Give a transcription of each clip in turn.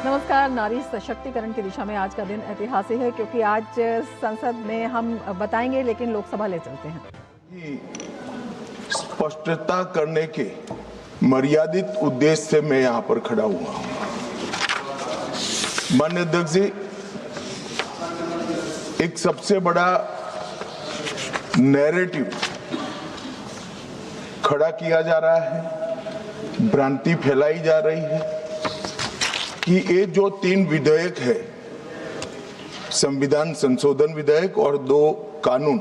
नमस्कार। नारी सशक्तिकरण की दिशा में आज का दिन ऐतिहासिक है क्योंकि आज संसद में हम बताएंगे लेकिन लोकसभा ले चलते हैं। स्पष्टता करने के मर्यादित उद्देश्य से मैं यहाँ पर खड़ा हुआ हूँ। माननीय अध्यक्ष जी, एक सबसे बड़ा नैरेटिव खड़ा किया जा रहा है, भ्रांति फैलाई जा रही है कि ये जो 3 विधेयक है, संविधान संशोधन विधेयक और 2 कानून,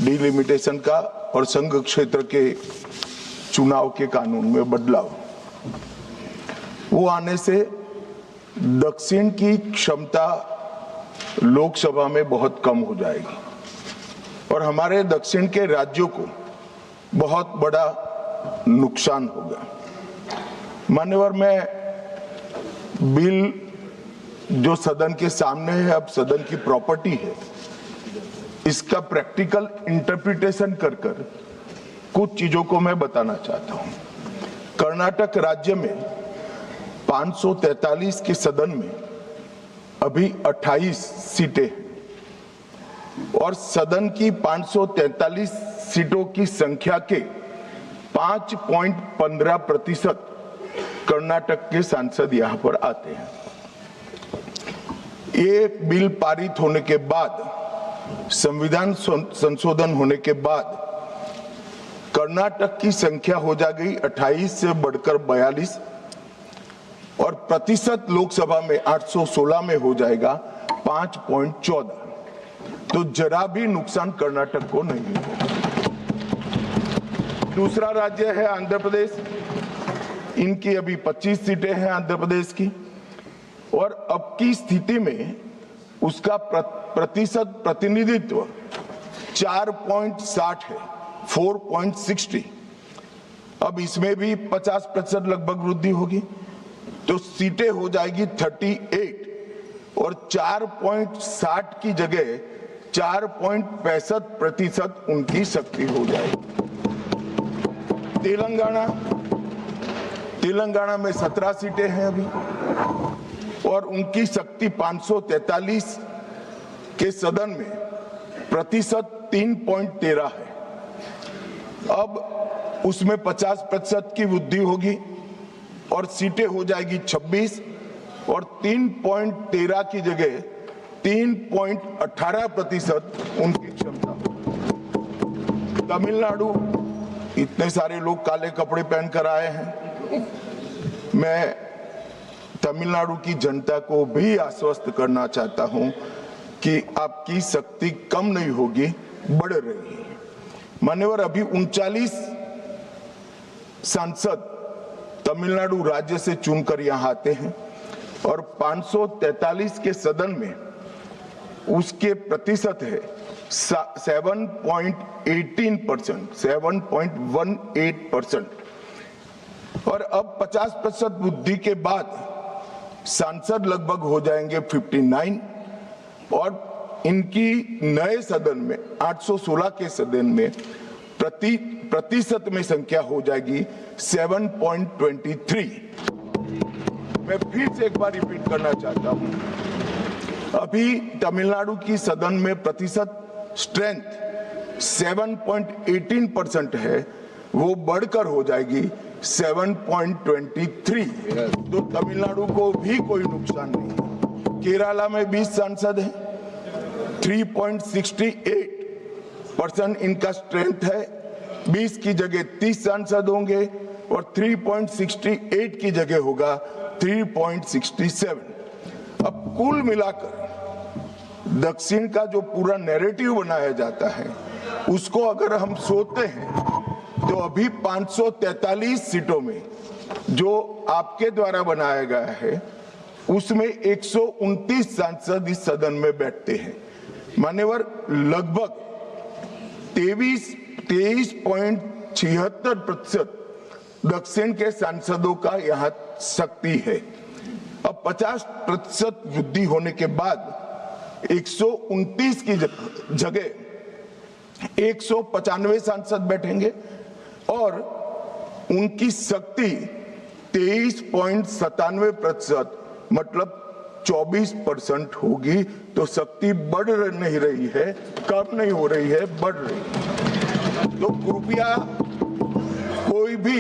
डिलिमिटेशन का और संघ क्षेत्र के चुनाव के कानून में बदलाव, वो आने से दक्षिण की क्षमता लोकसभा में बहुत कम हो जाएगी और हमारे दक्षिण के राज्यों को बहुत बड़ा नुकसान होगा। मान्यवर, मैं बिल जो सदन के सामने है, अब सदन की प्रॉपर्टी है, इसका प्रैक्टिकल इंटरप्रिटेशन कर कुछ चीजों को मैं बताना चाहता हूं। कर्नाटक राज्य में 543 के सदन में अभी 28 सीटें हैं और सदन की 543 सीटों की संख्या के 5.15% कर्नाटक के सांसद यहां पर आते हैं। ये बिल पारित होने के बाद, संविधान संशोधन होने के बाद कर्नाटक की संख्या हो जाएगी 28 से बढ़कर 42 और प्रतिशत लोकसभा में 816 में हो जाएगा 5.14। तो जरा भी नुकसान कर्नाटक को नहीं होगा। दूसरा राज्य है आंध्र प्रदेश। इनकी अभी 25 सीटें हैं आंध्र प्रदेश की और अब की स्थिति में उसका प्रतिशत प्रतिनिधित्व 4.60 है, 4.60। अब इसमें भी 50% लगभग वृद्धि होगी तो सीटें हो जाएगी 38 और 4.60 की जगह 4.65% उनकी शक्ति हो जाएगी। तेलंगाना में 17 सीटें हैं अभी और उनकी शक्ति 543 के सदन में प्रतिशत 3.13 है। अब उसमें 50% की वृद्धि होगी और सीटें हो जाएगी 26 और 3.13 की जगह 3.18% उनकी क्षमता। तमिलनाडु, इतने सारे लोग काले कपड़े पहनकर आए हैं, मैं तमिलनाडु की जनता को भी आश्वस्त करना चाहता हूं कि आपकी शक्ति कम नहीं होगी, बढ़ रही है। मान्यवर, अभी 39 सांसद तमिलनाडु राज्य से चुनकर यहां आते हैं और 543 के सदन में उसके प्रतिशत है 7.18%, 7.18%। और अब 50% वृद्धि के बाद सांसद लगभग हो जाएंगे 59 और इनकी नए सदन में 816 के सदन में प्रतिशत में संख्या हो जाएगी 7.23। मैं फिर से एक बार रिपीट करना चाहता हूं, अभी तमिलनाडु की सदन में प्रतिशत स्ट्रेंथ 7.18% है, वो बढ़कर हो जाएगी 7.23। तो तमिलनाडु को भी कोई नुकसान नहीं। केरला में 20 सांसद हैं, 3.68% इनका स्ट्रेंथ है, 20 की जगह 30 सांसद होंगे और 3.68 की जगह होगा 3.67। अब कुल मिलाकर दक्षिण का जो पूरा नैरेटिव बनाया जाता है उसको अगर हम सोचते हैं तो अभी 543 सीटों में जो आपके द्वारा बनाया गया है उसमें 129 सांसद इस सदन में बैठते हैं। मान्यवर, लगभग 23.76% दक्षिण के सांसदों का यहाँ शक्ति है। अब 50% वृद्धि होने के बाद 129 की जगह 195 सांसद बैठेंगे और उनकी शक्ति 23.97% मतलब 24% होगी, तो शक्ति बढ़ नहीं रही है, कम नहीं हो रही है, बढ़ रही है। तो कृपया कोई भी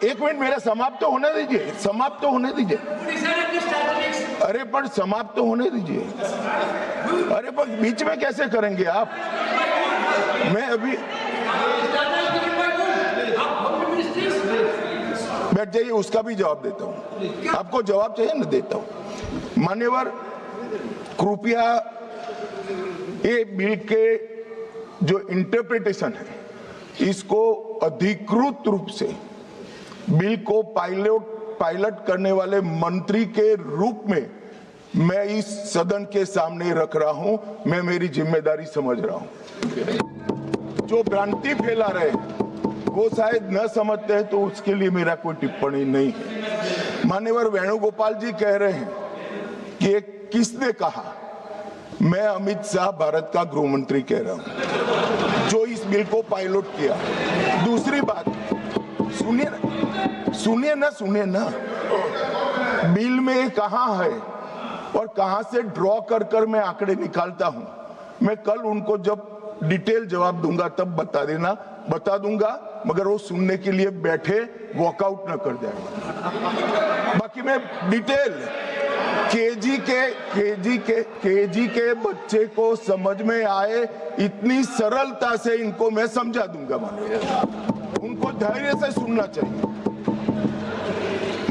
एक मिनट मेरा समाप्त तो होने दीजिए, समाप्त तो होने दीजिए। अरे पर समाप्त तो होने दीजिए। अरे पर बीच में कैसे करेंगे आप? मैं अभी बैठ जाइए, उसका भी जवाब देता हूं। आपको जवाब चाहिए ना, देता हूं। मान्यवर, कृपया ये बिल के जो इंटरप्रिटेशन है, इसको अधिकृत रूप से बिल को पायलट करने वाले मंत्री के रूप में मैं इस सदन के सामने रख रहा हूं। मैं मेरी जिम्मेदारी समझ रहा हूं। जो भ्रांति फैला रहे हैं वो शायद न समझते हैं, तो उसके लिए मेरा कोई टिप्पणी नहीं है। मान्यवर वेणुगोपाल जी कह रहे हैं कि किसने कहा? मैं अमित शाह भारत का गृह मंत्री कह रहा हूं, जो इस बिल को पायलट किया। दूसरी बात, सुनिए ना, बिल में कहां है और कहां से ड्रॉ कर मैं आंकड़े निकालता हूं। मैं कल उनको जब डिटेल जवाब दूंगा तब बता दूंगा, मगर वो सुनने के लिए बैठे वॉकआउट न कर जाए। बाकी मैं डिटेल केजी के बच्चे को समझ में आए इतनी सरलता से इनको मैं समझा दूंगा। उनको धैर्य से सुनना चाहिए।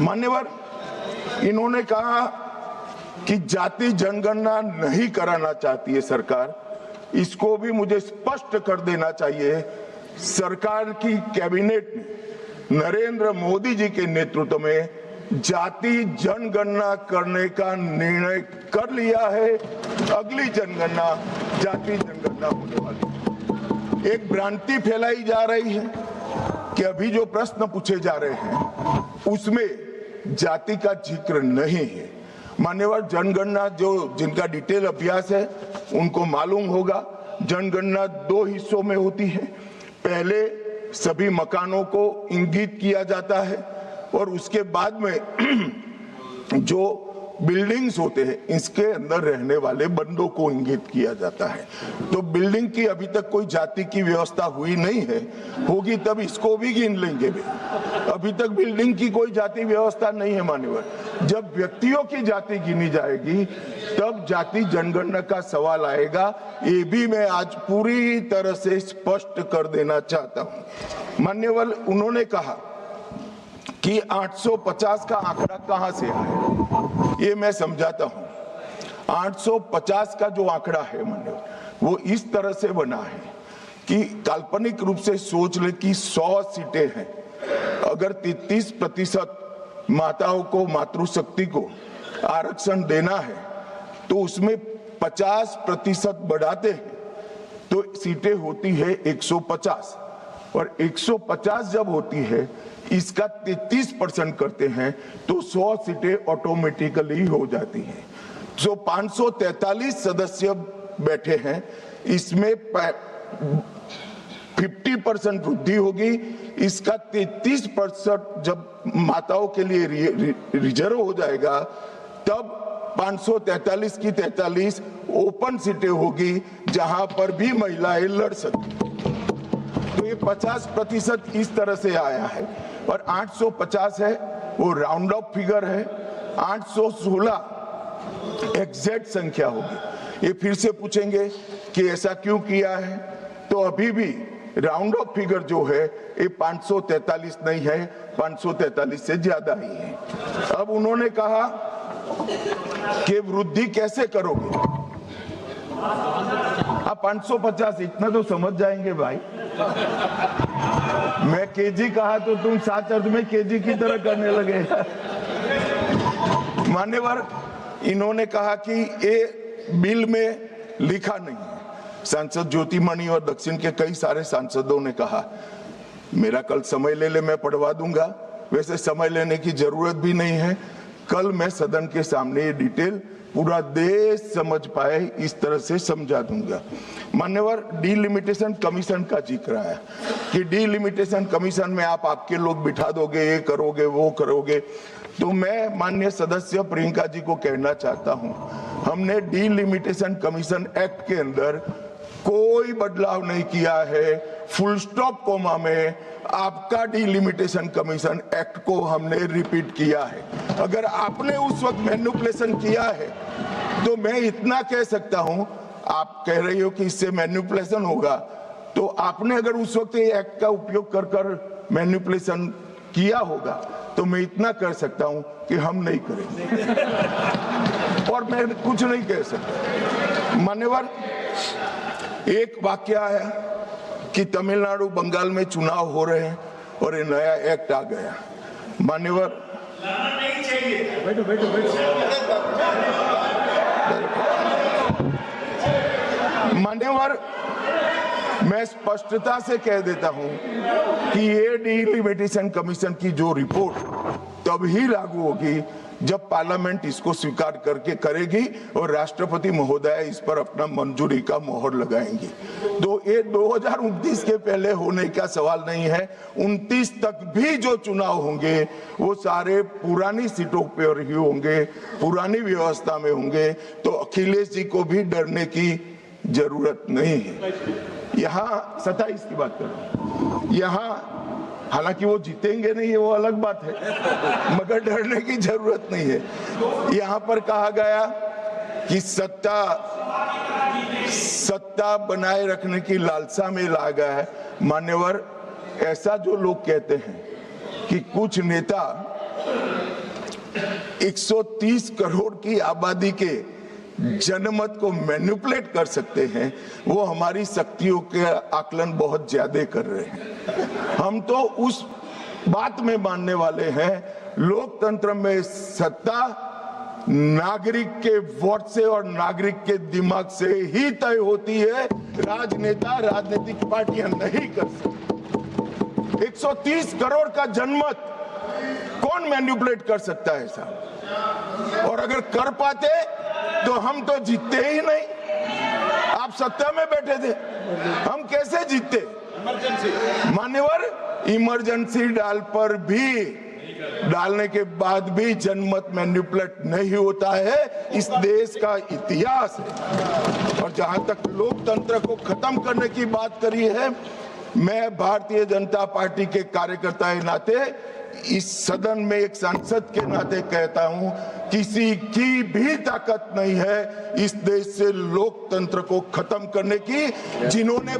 मान्यवर, इन्होंने कहा कि जाति जनगणना नहीं कराना चाहती है सरकार। इसको भी मुझे स्पष्ट कर देना चाहिए। सरकार की कैबिनेट ने नरेंद्र मोदी जी के नेतृत्व में जाति जनगणना करने का निर्णय कर लिया है। अगली जनगणना जाति जनगणना होने वाली है। एक भ्रांति फैलाई जा रही है कि अभी जो प्रश्न पूछे जा रहे हैं उसमें जाति का जिक्र नहीं है। मान्यवर, जनगणना जिनका डिटेल अभ्यास है उनको मालूम होगा, जनगणना 2 हिस्सों में होती है। पहले सभी मकानों को इंगित किया जाता है और उसके बाद में जो बिल्डिंग्स होते हैं इसके अंदर रहने वाले बंदों को इंगित किया जाता है। तो बिल्डिंग की अभी तक कोई जाति की व्यवस्था हुई नहीं है, होगी तब इसको भी गिन लेंगे। अभी तक बिल्डिंग की कोई जाति व्यवस्था नहीं है। मान्यवर, जब व्यक्तियों की जाति गिनी जाएगी तब जाति जनगणना का सवाल आएगा। ये भी मैं आज पूरी तरह से स्पष्ट कर देना चाहता हूं। मान्यवर, उन्होंने कहा कि 850 का आंकड़ा कहां से आया, ये मैं समझाता हूं। 850 का जो आंकड़ा है मान्यवर, वो इस तरह से बना है कि काल्पनिक रूप से सोच ले कि 100 सीटें हैं। अगर 33% माताओं को, मातृशक्ति को आरक्षण देना है तो उसमें 50% बढ़ाते हैं तो सीटें होती है 150, और 150 जब होती है इसका 33% करते हैं तो 100 सीटें ऑटोमेटिकली हो जाती हैं। जो 543 सदस्य बैठे हैं इसमें 50% वृद्धि होगी। इसका 33% जब माताओं के लिए रिजर्व हो जाएगा तब 543 की 43 ओपन सीटें होगी जहां पर भी महिलाएं लड़ सकती। तो ये 50% इस तरह से आया है। और 850 है वो राउंड ऑफ फिगर है। 816 एग्जैक्ट संख्या होगी। ये फिर से पूछेंगे कि ऐसा क्यों किया है, तो अभी भी राउंड ऑफ फिगर जो है ये 543 नहीं है, 543 से ज्यादा ही है। अब उन्होंने कहा कि वृद्धि कैसे करोगे। आप 550 इतना तो समझ जाएंगे भाई। मैं केजी कहा तो तुम 7 अर्थ में केजी की तरह करने लगे। मान्यवर, इन्होंने कहा कि ये बिल में लिखा नहीं है। सांसद ज्योतिमणि और दक्षिण के कई सारे सांसदों ने कहा, मेरा कल समय ले मैं पढ़वा दूंगा। वैसे समय लेने की जरूरत भी नहीं है। कल मैं सदन के सामने ये डिटेल पूरा देश समझ पाए इस तरह से समझा दूंगा। मान्यवर, डीलिमिटेशन कमीशन का जिक्र है कि डीलिमिटेशन कमीशन में आप आपके लोग बिठा दोगे, ये करोगे वो करोगे। तो मैं माननीय सदस्य प्रियंका जी को कहना चाहता हूं, हमने डीलिमिटेशन कमीशन एक्ट के अंदर कोई बदलाव नहीं किया है। फुल स्टॉप कोमा में आपका डीलिमिटेशन कमीशन एक्ट को हमने रिपीट किया है। अगर आपने उस वक्त मैनिपुलेशन किया है तो मैं इतना कह सकता हूं, आप कह रही हो कि इससे मैनिपुलेशन होगा, तो आपने अगर उस वक्त ये एक्ट का उपयोग कर कर मैनिपुलेशन किया होगा तो मैं इतना कर सकता हूं कि हम नहीं करेंगे और मैं कुछ नहीं कह सकता। मान्यवर, एक वाक्य है कि तमिलनाडु बंगाल में चुनाव हो रहे हैं और ये नया एक्ट आ गया। मान्यवर, नहीं चाहिए, बैठो। मान्यवर, मैं स्पष्टता से कह देता हूं कि ये डीलिमिटेशन कमीशन की जो रिपोर्ट तभी लागू होगी जब पार्लियामेंट इसको स्वीकार करके करेगी और राष्ट्रपति महोदय इस पर अपना मंजूरी का मोहर लगाएंगी। तो ये 2029 के पहले होने का सवाल नहीं है। 29 तक भी जो चुनाव होंगे वो सारे पुरानी सीटों पर ही होंगे, पुरानी व्यवस्था में होंगे। तो अखिलेश जी को भी डरने की जरूरत नहीं है। यहाँ 27 की बात कर रहा हूँ, यहाँ हालांकि वो जीतेंगे नहीं है, वो अलग बात है, मगर डरने की जरूरत नहीं है। यहाँ पर कहा गया कि सत्ता बनाए रखने की लालसा में ला गया है। मान्यवर, ऐसा जो लोग कहते हैं कि कुछ नेता 130 करोड़ की आबादी के जनमत को मैनिपुलेट कर सकते हैं, वो हमारी शक्तियों के आकलन बहुत ज्यादा कर रहे हैं। हम तो उस बात में मानने वाले हैं, लोकतंत्र में सत्ता नागरिक के वोट से और नागरिक के दिमाग से ही तय होती है। राजनेता, राजनीतिक पार्टियां नहीं कर सकती। 130 करोड़ का जनमत कौन मैनिपुलेट कर सकता है साहब? और अगर कर पाते तो हम तो जीतते ही नहीं। आप सत्ता में बैठे थे, हम कैसे जीतते? मान्यवर, इमरजेंसी डालने के बाद भी जनमत मैनिपुलेट नहीं होता है, इस देश का इतिहास है। और जहां तक लोकतंत्र को खत्म करने की बात करी है, मैं भारतीय जनता पार्टी के कार्यकर्ता के नाते, इस सदन में एक सांसद के नाते कहता हूं, किसी की भी ताकत नहीं है इस देश से लोकतंत्र को खत्म करने की। जिन्होंने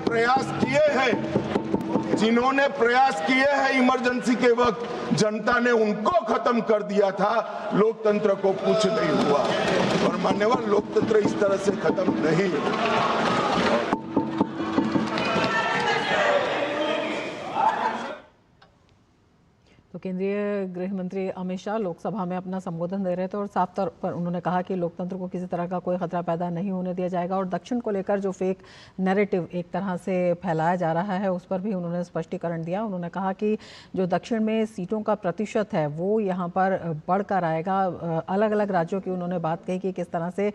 प्रयास किए हैं इमरजेंसी के वक्त, जनता ने उनको खत्म कर दिया था, लोकतंत्र को कुछ नहीं हुआ। और मान्यवर, लोकतंत्र इस तरह से खत्म नहीं हुआ। तो केंद्रीय गृह मंत्री अमित शाह लोकसभा में अपना संबोधन दे रहे थे और साफ तौर पर उन्होंने कहा कि लोकतंत्र को किसी तरह का कोई खतरा पैदा नहीं होने दिया जाएगा। और दक्षिण को लेकर जो फेक नैरेटिव एक तरह से फैलाया जा रहा है उस पर भी उन्होंने स्पष्टीकरण दिया। उन्होंने कहा कि जो दक्षिण में सीटों का प्रतिशत है वो यहाँ पर बढ़कर आएगा। अलग अलग राज्यों की उन्होंने बात कही कि किस तरह से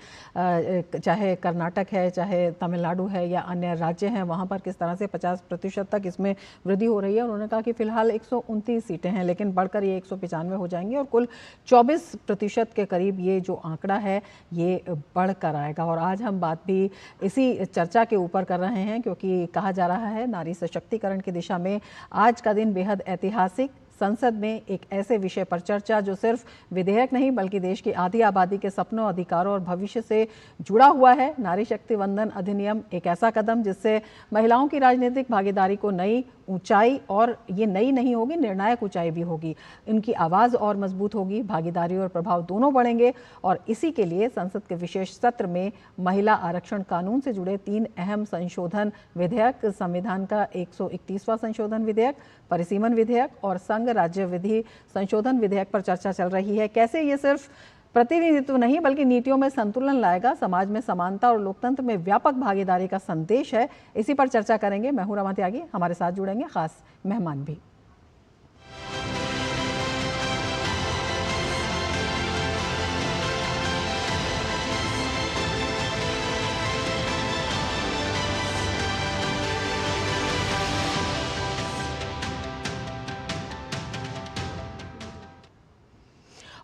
चाहे कर्नाटक है, चाहे तमिलनाडु है या अन्य राज्य हैं, वहाँ पर किस तरह से 50% तक इसमें वृद्धि हो रही है। उन्होंने कहा कि फिलहाल 129 सीटें हैं, लेकिन बढ़कर ये 195 हो जाएंगी और कुल 24% के करीब ये जो आंकड़ा है ये बढ़कर आएगा। और आज हम बात भी इसी चर्चा के ऊपर कर रहे हैं, क्योंकि कहा जा रहा है नारी सशक्तिकरण की दिशा में आज का दिन बेहद ऐतिहासिक। संसद में एक ऐसे विषय पर चर्चा जो सिर्फ विधेयक नहीं बल्कि देश की आधी आबादी के सपनों, अधिकारों और भविष्य से जुड़ा हुआ है। नारी शक्ति वंदन अधिनियम एक ऐसा कदम जिससे महिलाओं की राजनीतिक भागीदारी को नई ऊंचाई, और ये नई नहीं होगी, निर्णायक ऊंचाई भी होगी। इनकी आवाज़ और मजबूत होगी, भागीदारी और प्रभाव दोनों बढ़ेंगे। और इसी के लिए संसद के विशेष सत्र में महिला आरक्षण कानून से जुड़े 3 अहम संशोधन विधेयक, संविधान का 131वां संशोधन विधेयक, परिसीमन विधेयक और संघ राज्य विधि संशोधन विधेयक पर चर्चा चल रही है। कैसे ये सिर्फ प्रतिनिधित्व नहीं बल्कि नीतियों में संतुलन लाएगा, समाज में समानता और लोकतंत्र में व्यापक भागीदारी का संदेश है, इसी पर चर्चा करेंगे। मैं हूं रमा त्यागी, हमारे साथ जुड़ेंगे खास मेहमान भी।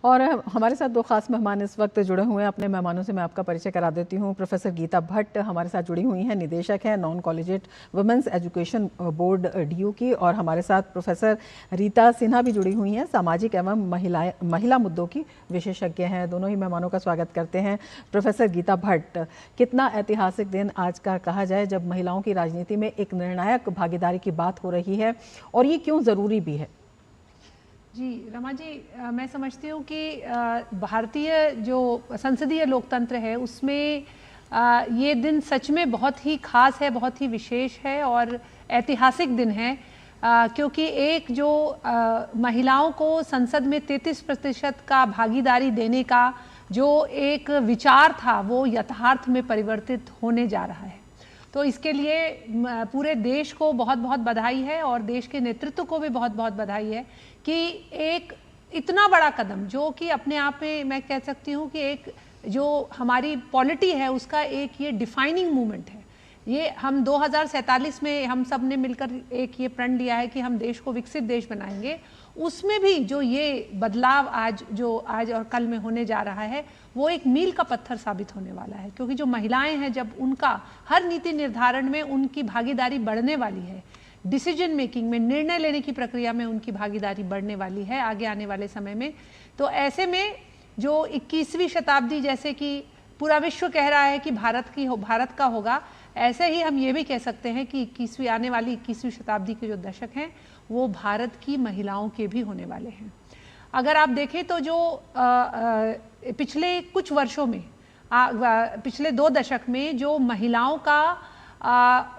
और हमारे साथ दो खास मेहमान इस वक्त जुड़े हुए हैं। अपने मेहमानों से मैं आपका परिचय करा देती हूँ। प्रोफेसर गीता भट्ट हमारे साथ जुड़ी हुई हैं, निदेशक हैं non collegiate women's education board DU की, और हमारे साथ प्रोफेसर रीता सिन्हा भी जुड़ी हुई हैं, सामाजिक एवं महिला मुद्दों की विशेषज्ञ हैं। दोनों ही मेहमानों का स्वागत करते हैं। प्रोफेसर गीता भट्ट, कितना ऐतिहासिक दिन आज का कहा जाए जब महिलाओं की राजनीति में एक निर्णायक भागीदारी की बात हो रही है, और ये क्यों ज़रूरी भी है? जी रमा जी, मैं समझती हूँ कि भारतीय जो संसदीय लोकतंत्र है उसमें ये दिन सच में बहुत ही खास है, बहुत ही विशेष है और ऐतिहासिक दिन है, क्योंकि एक जो महिलाओं को संसद में 33% का भागीदारी देने का जो एक विचार था वो यथार्थ में परिवर्तित होने जा रहा है। तो इसके लिए पूरे देश को बहुत बहुत बधाई है और देश के नेतृत्व को भी बहुत बहुत बधाई है कि एक इतना बड़ा कदम, जो कि अपने आप में मैं कह सकती हूँ कि एक जो हमारी पॉलिटी है उसका एक ये डिफाइनिंग मूवमेंट है। ये हम 2047 में हम सब ने मिलकर एक ये प्रण लिया है कि हम देश को विकसित देश बनाएंगे। उसमें भी जो ये बदलाव आज और कल में होने जा रहा है वो एक मील का पत्थर साबित होने वाला है, क्योंकि जो महिलाएं हैं जब उनका हर नीति निर्धारण में उनकी भागीदारी बढ़ने वाली है, डिसीजन मेकिंग में, निर्णय लेने की प्रक्रिया में उनकी भागीदारी बढ़ने वाली है आगे आने वाले समय में, तो ऐसे में जो 21वीं शताब्दी जैसे कि पूरा विश्व कह रहा है कि भारत का होगा, ऐसे ही हम ये भी कह सकते हैं कि आने वाली 21वीं शताब्दी के जो दशक हैं वो भारत की महिलाओं के भी होने वाले हैं। अगर आप देखें तो जो पिछले कुछ वर्षों में, पिछले 2 दशक में जो महिलाओं का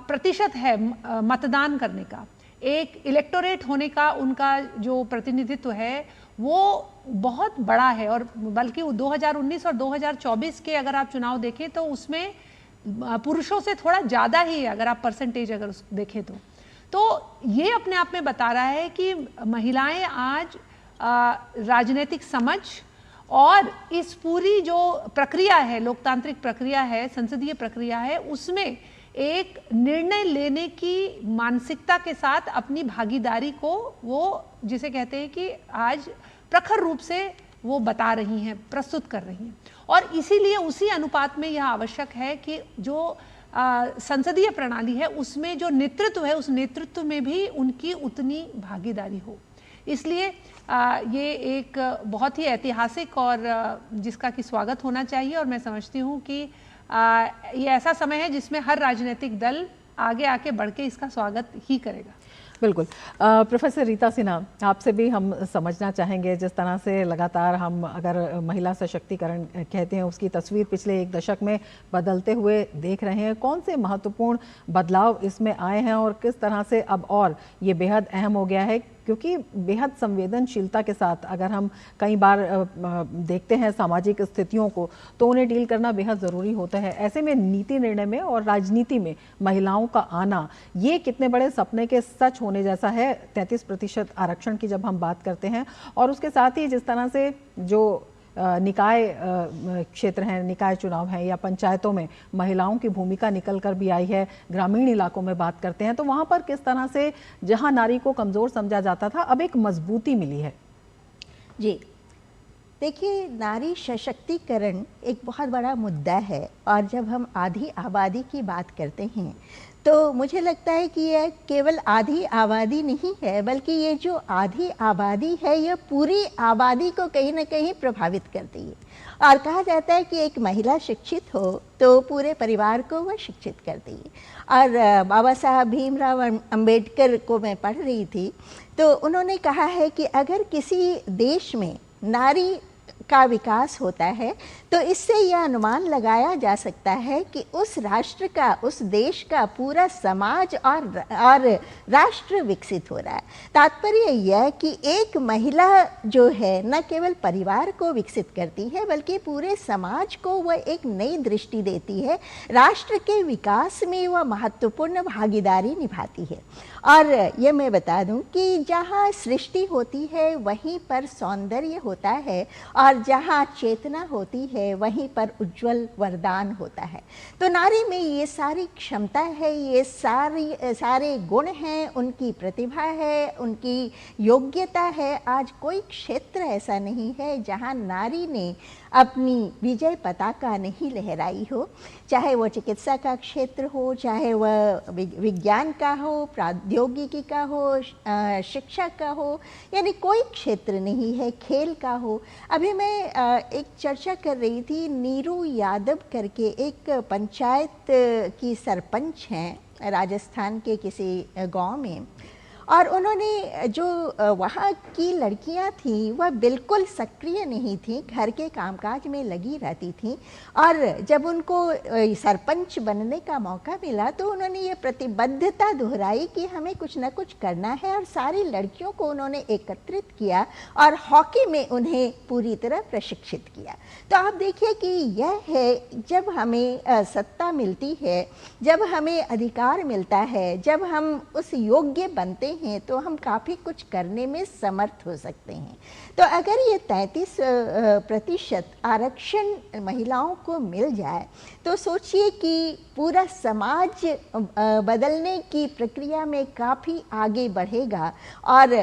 प्रतिशत है मतदान करने का, एक इलेक्टोरेट होने का उनका जो प्रतिनिधित्व है वो बहुत बड़ा है, और बल्कि 2019 और 2024 के अगर आप चुनाव देखें तो उसमें पुरुषों से थोड़ा ज़्यादा ही है, अगर आप परसेंटेज अगर देखें तो ये अपने आप में बता रहा है कि महिलाएं आज राजनीतिक समझ और इस पूरी जो प्रक्रिया है, लोकतांत्रिक प्रक्रिया है, संसदीय प्रक्रिया है, उसमें एक निर्णय लेने की मानसिकता के साथ अपनी भागीदारी को वो जिसे कहते हैं कि आज प्रखर रूप से वो बता रही हैं, प्रस्तुत कर रही हैं। और इसीलिए उसी अनुपात में यह आवश्यक है कि जो संसदीय प्रणाली है उसमें जो नेतृत्व है उस नेतृत्व में भी उनकी उतनी भागीदारी हो। इसलिए ये एक बहुत ही ऐतिहासिक और जिसका कि स्वागत होना चाहिए, और मैं समझती हूँ कि ये ऐसा समय है जिसमें हर राजनीतिक दल आगे आके बढ़ के इसका स्वागत ही करेगा। बिल्कुल। प्रोफेसर रीता सिन्हा, आपसे भी हम समझना चाहेंगे, जिस तरह से लगातार हम अगर महिला सशक्तिकरण कहते हैं उसकी तस्वीर पिछले 1 दशक में बदलते हुए देख रहे हैं, कौन से महत्वपूर्ण बदलाव इसमें आए हैं और किस तरह से अब और ये बेहद अहम हो गया है, क्योंकि बेहद संवेदनशीलता के साथ अगर हम कई बार देखते हैं सामाजिक स्थितियों को तो उन्हें डील करना बेहद ज़रूरी होता है। ऐसे में नीति निर्णय में और राजनीति में महिलाओं का आना ये कितने बड़े सपने के सच होने जैसा है 33% आरक्षण की जब हम बात करते हैं, और उसके साथ ही जिस तरह से जो निकाय क्षेत्र हैं, निकाय चुनाव हैं या पंचायतों में महिलाओं की भूमिका निकल कर भी आई है, ग्रामीण इलाकों में बात करते हैं तो वहाँ पर किस तरह से जहाँ नारी को कमज़ोर समझा जाता था अब एक मजबूती मिली है। जी देखिए, नारी सशक्तिकरण एक बहुत बड़ा मुद्दा है, और जब हम आधी आबादी की बात करते हैं तो मुझे लगता है कि यह केवल आधी आबादी नहीं है, बल्कि ये जो आधी आबादी है यह पूरी आबादी को कहीं ना कहीं प्रभावित करती है। और कहा जाता है कि एक महिला शिक्षित हो तो पूरे परिवार को वह शिक्षित करती है। और बाबा साहब भीमराव अंबेडकर को मैं पढ़ रही थी तो उन्होंने कहा है कि अगर किसी देश में नारी का विकास होता है तो इससे यह अनुमान लगाया जा सकता है कि उस राष्ट्र का, उस देश का पूरा समाज और राष्ट्र विकसित हो रहा है। तात्पर्य यह कि एक महिला जो है न केवल परिवार को विकसित करती है बल्कि पूरे समाज को वह एक नई दृष्टि देती है, राष्ट्र के विकास में वह महत्वपूर्ण भागीदारी निभाती है। और ये मैं बता दूं कि जहाँ सृष्टि होती है वहीं पर सौंदर्य होता है, और और जहाँ चेतना होती है वहीं पर उज्जवल वरदान होता है। तो नारी में ये सारी क्षमता है, ये सारे गुण हैं, उनकी प्रतिभा है, उनकी योग्यता है। आज कोई क्षेत्र ऐसा नहीं है जहाँ नारी ने अपनी विजय पताका नहीं लहराई हो, चाहे वो चिकित्सा का क्षेत्र हो, चाहे वह विज्ञान का हो, प्रौद्योगिकी का हो, शिक्षा का हो, यानी कोई क्षेत्र नहीं है, खेल का हो। अभी मैं एक चर्चा कर रही थी, नीरू यादव करके एक पंचायत की सरपंच हैं राजस्थान के किसी गांव में, और उन्होंने जो वहाँ की लड़कियाँ थीं वह बिल्कुल सक्रिय नहीं थीं, घर के कामकाज में लगी रहती थीं, और जब उनको सरपंच बनने का मौका मिला तो उन्होंने ये प्रतिबद्धता दोहराई कि हमें कुछ न कुछ करना है, और सारी लड़कियों को उन्होंने एकत्रित किया और हॉकी में उन्हें पूरी तरह प्रशिक्षित किया। तो आप देखिए कि यह है, जब हमें सत्ता मिलती है, जब हमें अधिकार मिलता है, जब हम उस योग्य बनते हैं तो हम काफ़ी कुछ करने में समर्थ हो सकते हैं। तो अगर ये 33% आरक्षण महिलाओं को मिल जाए तो सोचिए कि पूरा समाज बदलने की प्रक्रिया में काफ़ी आगे बढ़ेगा, और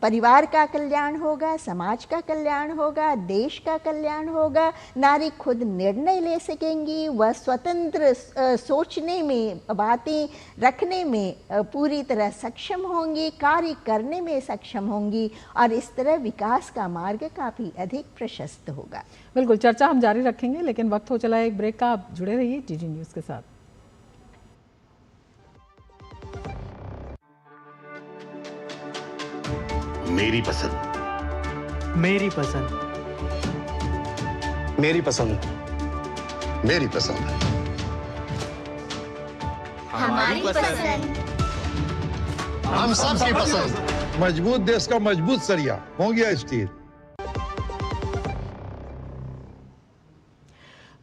परिवार का कल्याण होगा, समाज का कल्याण होगा, देश का कल्याण होगा। नारी खुद निर्णय ले सकेंगी, वह स्वतंत्र सोचने में, बातें रखने में पूरी तरह सक्षम होंगी, कार्य करने में सक्षम होंगी, और इस तरह विकास का मार्ग काफ़ी अधिक प्रशस्त होगा। बिल्कुल, चर्चा हम जारी रखेंगे, लेकिन वक्त हो चला है एक ब्रेक का। आप जुड़े रहिए जीजी न्यूज़ के साथ। मेरी पसंद, मेरी पसंद, मेरी पसंद, मेरी पसंद, हमारी पसंद, हम सबकी पसंद। मजबूत देश का मजबूत सरिया हो गया स्टील।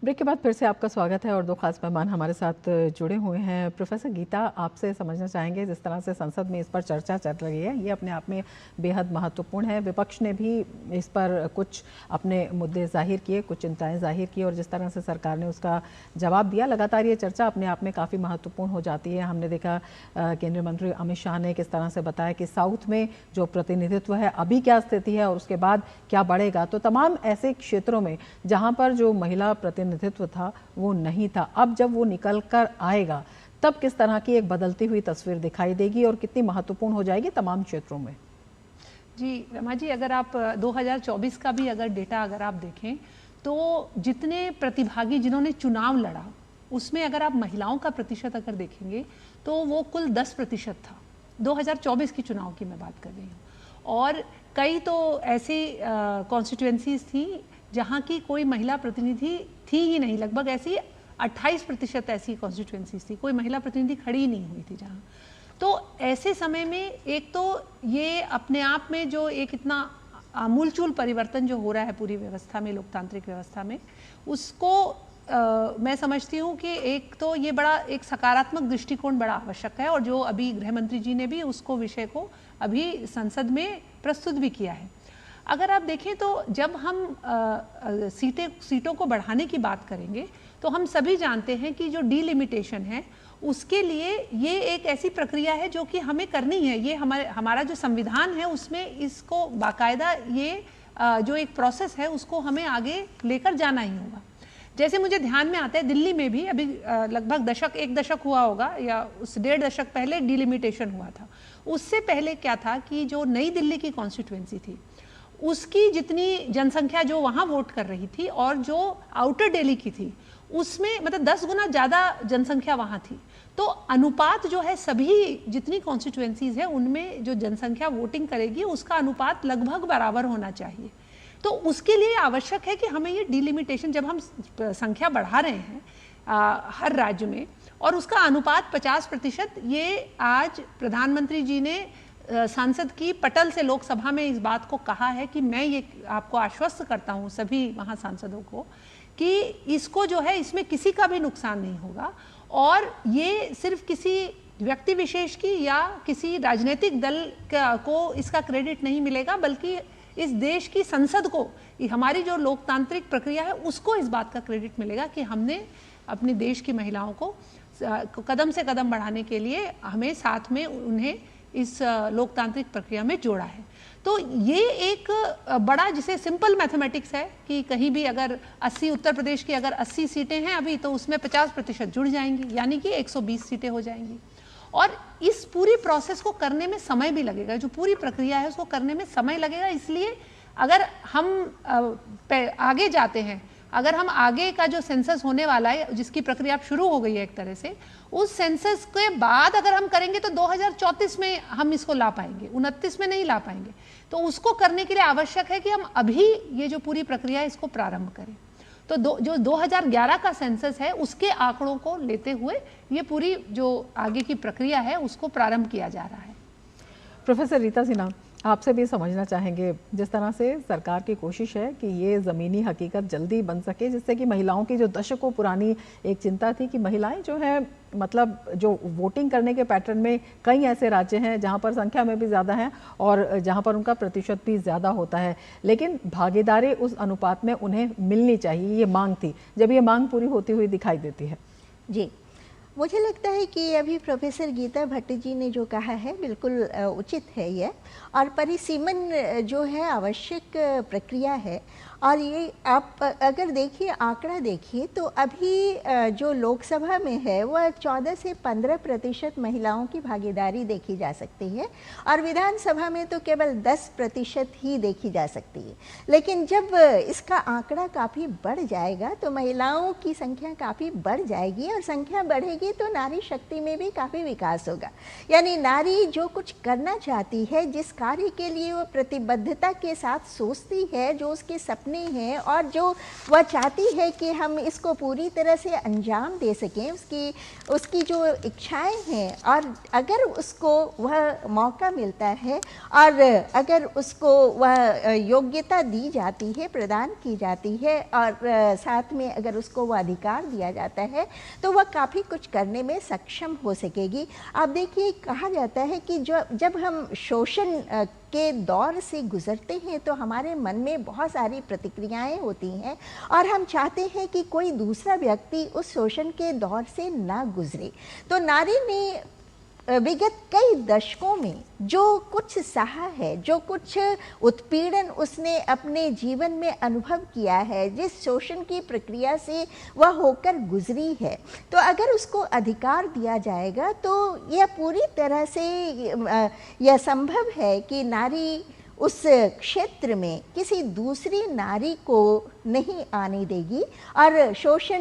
ब्रेक के बाद फिर से आपका स्वागत है, और दो खास मेहमान हमारे साथ जुड़े हुए हैं। प्रोफेसर गीता, आपसे समझना चाहेंगे, जिस तरह से संसद में इस पर चर्चा चल रही है, ये अपने आप में बेहद महत्वपूर्ण है। विपक्ष ने भी इस पर कुछ अपने मुद्दे जाहिर किए, कुछ चिंताएं जाहिर की, और जिस तरह से सरकार ने उसका जवाब दिया, लगातार ये चर्चा अपने आप में काफ़ी महत्वपूर्ण हो जाती है। हमने देखा केंद्रीय मंत्री अमित शाह ने किस तरह से बताया कि साउथ में जो प्रतिनिधित्व है अभी क्या स्थिति है और उसके बाद क्या बढ़ेगा। तो तमाम ऐसे क्षेत्रों में जहाँ पर जो महिला प्रतिनिधित्व था वो नहीं था, अब जब वो निकल कर आएगा तब किस तरह की एक बदलती हुई तस्वीर दिखाई देगी और कितनी महत्वपूर्ण हो जाएगी तमाम क्षेत्रों में। जी रमा जी, अगर आप 2024 का भी अगर डेटा अगर आप देखें तो जितने प्रतिभागी जिन्होंने चुनाव लड़ा उसमें अगर आप महिलाओं का प्रतिशत अगर देखेंगे तो वो कुल 10% था। 2024 की चुनाव की मैं बात कर रही हूँ। और कई तो ऐसी कॉन्स्टिट्यूएंसीज थी जहाँ की कोई महिला प्रतिनिधि थी ही नहीं, लगभग ऐसी 28% ऐसी कॉन्स्टिट्यूएंसीज थी, कोई महिला प्रतिनिधि खड़ी नहीं हुई थी जहाँ। तो ऐसे समय में एक तो ये अपने आप में जो एक इतना आमूलचूल परिवर्तन जो हो रहा है पूरी व्यवस्था में, लोकतांत्रिक व्यवस्था में, उसको मैं समझती हूँ कि एक तो ये बड़ा एक सकारात्मक दृष्टिकोण बड़ा आवश्यक है, और जो अभी गृह मंत्री जी ने भी उसको विषय को अभी संसद में प्रस्तुत भी किया है। अगर आप देखें तो जब हम सीटों को बढ़ाने की बात करेंगे तो हम सभी जानते हैं कि जो डिलिमिटेशन है उसके लिए ये एक ऐसी प्रक्रिया है जो कि हमें करनी है। ये हमारा जो संविधान है उसमें इसको बाकायदा ये जो एक प्रोसेस है उसको हमें आगे लेकर जाना ही होगा। जैसे मुझे ध्यान में आता है दिल्ली में भी अभी लगभग एक दशक हुआ होगा या उस 1.5 दशक पहले डिलिमिटेशन हुआ था। उससे पहले क्या था कि जो नई दिल्ली की कॉन्स्टिट्यूएंसी थी उसकी जितनी जनसंख्या जो वहाँ वोट कर रही थी और जो आउटर दिल्ली की थी उसमें मतलब 10 गुना ज़्यादा जनसंख्या वहाँ थी। तो अनुपात जो है सभी जितनी कॉन्स्टिट्यूएंसीज है उनमें जो जनसंख्या वोटिंग करेगी उसका अनुपात लगभग बराबर होना चाहिए। तो उसके लिए आवश्यक है कि हमें ये डिलिमिटेशन, जब हम संख्या बढ़ा रहे हैं हर राज्य में और उसका अनुपात 50%, ये आज प्रधानमंत्री जी ने सांसद की पटल से लोकसभा में इस बात को कहा है कि मैं ये आपको आश्वस्त करता हूँ सभी वहाँ सांसदों को कि इसको जो है इसमें किसी का भी नुकसान नहीं होगा, और ये सिर्फ किसी व्यक्ति विशेष की या किसी राजनीतिक दल को इसका क्रेडिट नहीं मिलेगा, बल्कि इस देश की संसद को, हमारी जो लोकतांत्रिक प्रक्रिया है उसको इस बात का क्रेडिट मिलेगा कि हमने अपने देश की महिलाओं को कदम से कदम बढ़ाने के लिए हमें साथ में उन्हें इस लोकतांत्रिक प्रक्रिया में जोड़ा है। तो ये एक बड़ा, जिसे सिंपल मैथमेटिक्स है कि कहीं भी अगर 80, उत्तर प्रदेश की अगर 80 सीटें हैं अभी, तो उसमें 50% जुड़ जाएंगी, यानी कि 120 सीटें हो जाएंगी। और इस पूरी प्रोसेस को करने में समय भी लगेगा, जो पूरी प्रक्रिया है उसको करने में समय लगेगा। इसलिए अगर हम आगे जाते हैं, अगर हम आगे का जो सेंसस होने वाला है, जिसकी प्रक्रिया अब शुरू हो गई है एक तरह से, उस सेंसस के बाद अगर हम करेंगे तो 2034 में हम इसको ला पाएंगे, 29 में नहीं ला पाएंगे। तो उसको करने के लिए आवश्यक है कि हम अभी ये जो पूरी प्रक्रिया है इसको प्रारंभ करें। तो जो 2011 का सेंसस है उसके आंकड़ों को लेते हुए ये पूरी जो आगे की प्रक्रिया है उसको प्रारंभ किया जा रहा है। प्रोफेसर रीता सिन्हा, आपसे भी समझना चाहेंगे, जिस तरह से सरकार की कोशिश है कि ये ज़मीनी हकीकत जल्दी बन सके, जिससे कि महिलाओं की जो दशकों पुरानी एक चिंता थी कि महिलाएं जो है, मतलब जो वोटिंग करने के पैटर्न में कई ऐसे राज्य हैं जहां पर संख्या में भी ज़्यादा हैं और जहां पर उनका प्रतिशत भी ज़्यादा होता है, लेकिन भागीदारी उस अनुपात में उन्हें मिलनी चाहिए, ये मांग थी। जब ये मांग पूरी होती हुई दिखाई देती है। जी, मुझे लगता है कि अभी प्रोफेसर गीता भट्ट जी ने जो कहा है बिल्कुल उचित है ये, और परिसीमन जो है आवश्यक प्रक्रिया है। और ये आप अगर देखिए, आंकड़ा देखिए, तो अभी जो लोकसभा में है वह 14 से 15% महिलाओं की भागीदारी देखी जा सकती है, और विधानसभा में तो केवल 10% ही देखी जा सकती है। लेकिन जब इसका आंकड़ा काफ़ी बढ़ जाएगा तो महिलाओं की संख्या काफ़ी बढ़ जाएगी, और संख्या बढ़ेगी तो नारी शक्ति में भी काफ़ी विकास होगा। यानी नारी जो कुछ करना चाहती है, जिस कार्य के लिए वो प्रतिबद्धता के साथ सोचती है, जो उसके सपने हैं और जो वह चाहती है कि हम इसको पूरी तरह से अंजाम दे सकें, उसकी जो इच्छाएं हैं, और अगर उसको वह मौका मिलता है और अगर उसको वह योग्यता दी जाती है, प्रदान की जाती है, और साथ में अगर उसको वह अधिकार दिया जाता है, तो वह काफ़ी कुछ करने में सक्षम हो सकेगी। आप देखिए, कहा जाता है कि जब हम शोषण के दौर से गुजरते हैं तो हमारे मन में बहुत सारी प्रतिक्रियाएं होती हैं, और हम चाहते हैं कि कोई दूसरा व्यक्ति उस शोषण के दौर से ना गुजरे। तो नारी ने विगत कई दशकों में जो कुछ सहा है, जो कुछ उत्पीड़न उसने अपने जीवन में अनुभव किया है, जिस शोषण की प्रक्रिया से वह होकर गुजरी है, तो अगर उसको अधिकार दिया जाएगा तो यह पूरी तरह से यह संभव है कि नारी उस क्षेत्र में किसी दूसरी नारी को नहीं आने देगी, और शोषण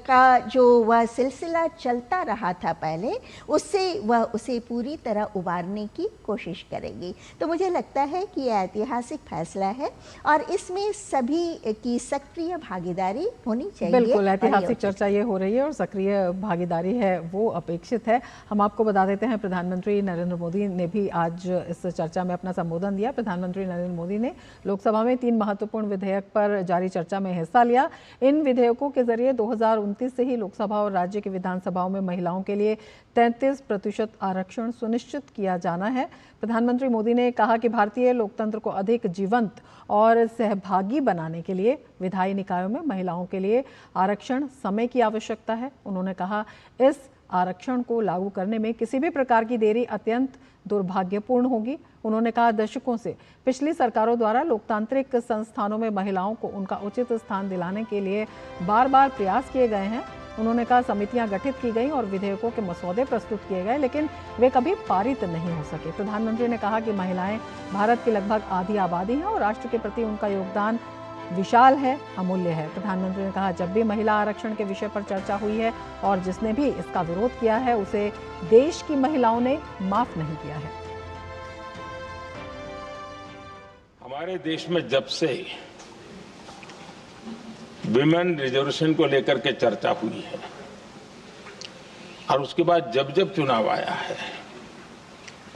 का जो वह सिलसिला चलता रहा था पहले, उससे वह उसे पूरी तरह उबारने की कोशिश करेगी। तो मुझे लगता है कि यह ऐतिहासिक फैसला है और इसमें सभी की सक्रिय भागीदारी होनी चाहिए। बिल्कुल, ऐतिहासिक चर्चा ये हो रही है और सक्रिय भागीदारी है वो अपेक्षित है। हम आपको बता देते हैं, प्रधानमंत्री नरेंद्र मोदी ने भी आज इस चर्चा में अपना संबोधन दिया। प्रधानमंत्री नरेंद्र मोदी ने लोकसभा में 3 महत्वपूर्ण विधेयक पर जारी चर्चा में हिस्सा लिया। इन विधेयकों के जरिए 2029 से ही लोकसभा और राज्य की विधानसभाओं में महिलाओं के लिए 33% आरक्षण सुनिश्चित किया जाना है। प्रधानमंत्री मोदी ने कहा कि भारतीय लोकतंत्र को अधिक जीवंत और सहभागी बनाने के लिए विधायी निकायों में महिलाओं के लिए आरक्षण समय की आवश्यकता है। उन्होंने कहा, इस आरक्षण को लागू करने में किसी भी प्रकार की देरी अत्यंत दुर्भाग्यपूर्ण होगी। उन्होंने कहा, दशकों से पिछली सरकारों द्वारा लोकतांत्रिक संस्थानों में महिलाओं को उनका उचित स्थान दिलाने के लिए बार बार प्रयास किए गए हैं। उन्होंने कहा, समितियां गठित की गई और विधेयकों के मसौदे प्रस्तुत किए गए, लेकिन वे कभी पारित नहीं हो सके। प्रधानमंत्री ने कहा कि महिलाएं भारत की लगभग आधी आबादी हैं और राष्ट्र के प्रति उनका योगदान विशाल है, अमूल्य है। प्रधानमंत्री ने कहा, जब भी महिला आरक्षण के विषय पर चर्चा हुई है और जिसने भी इसका विरोध किया है उसे देश की महिलाओं ने माफ नहीं किया है। हमारे देश में जब से विमेन रिजर्वेशन को लेकर के चर्चा हुई है और उसके बाद जब जब चुनाव आया है,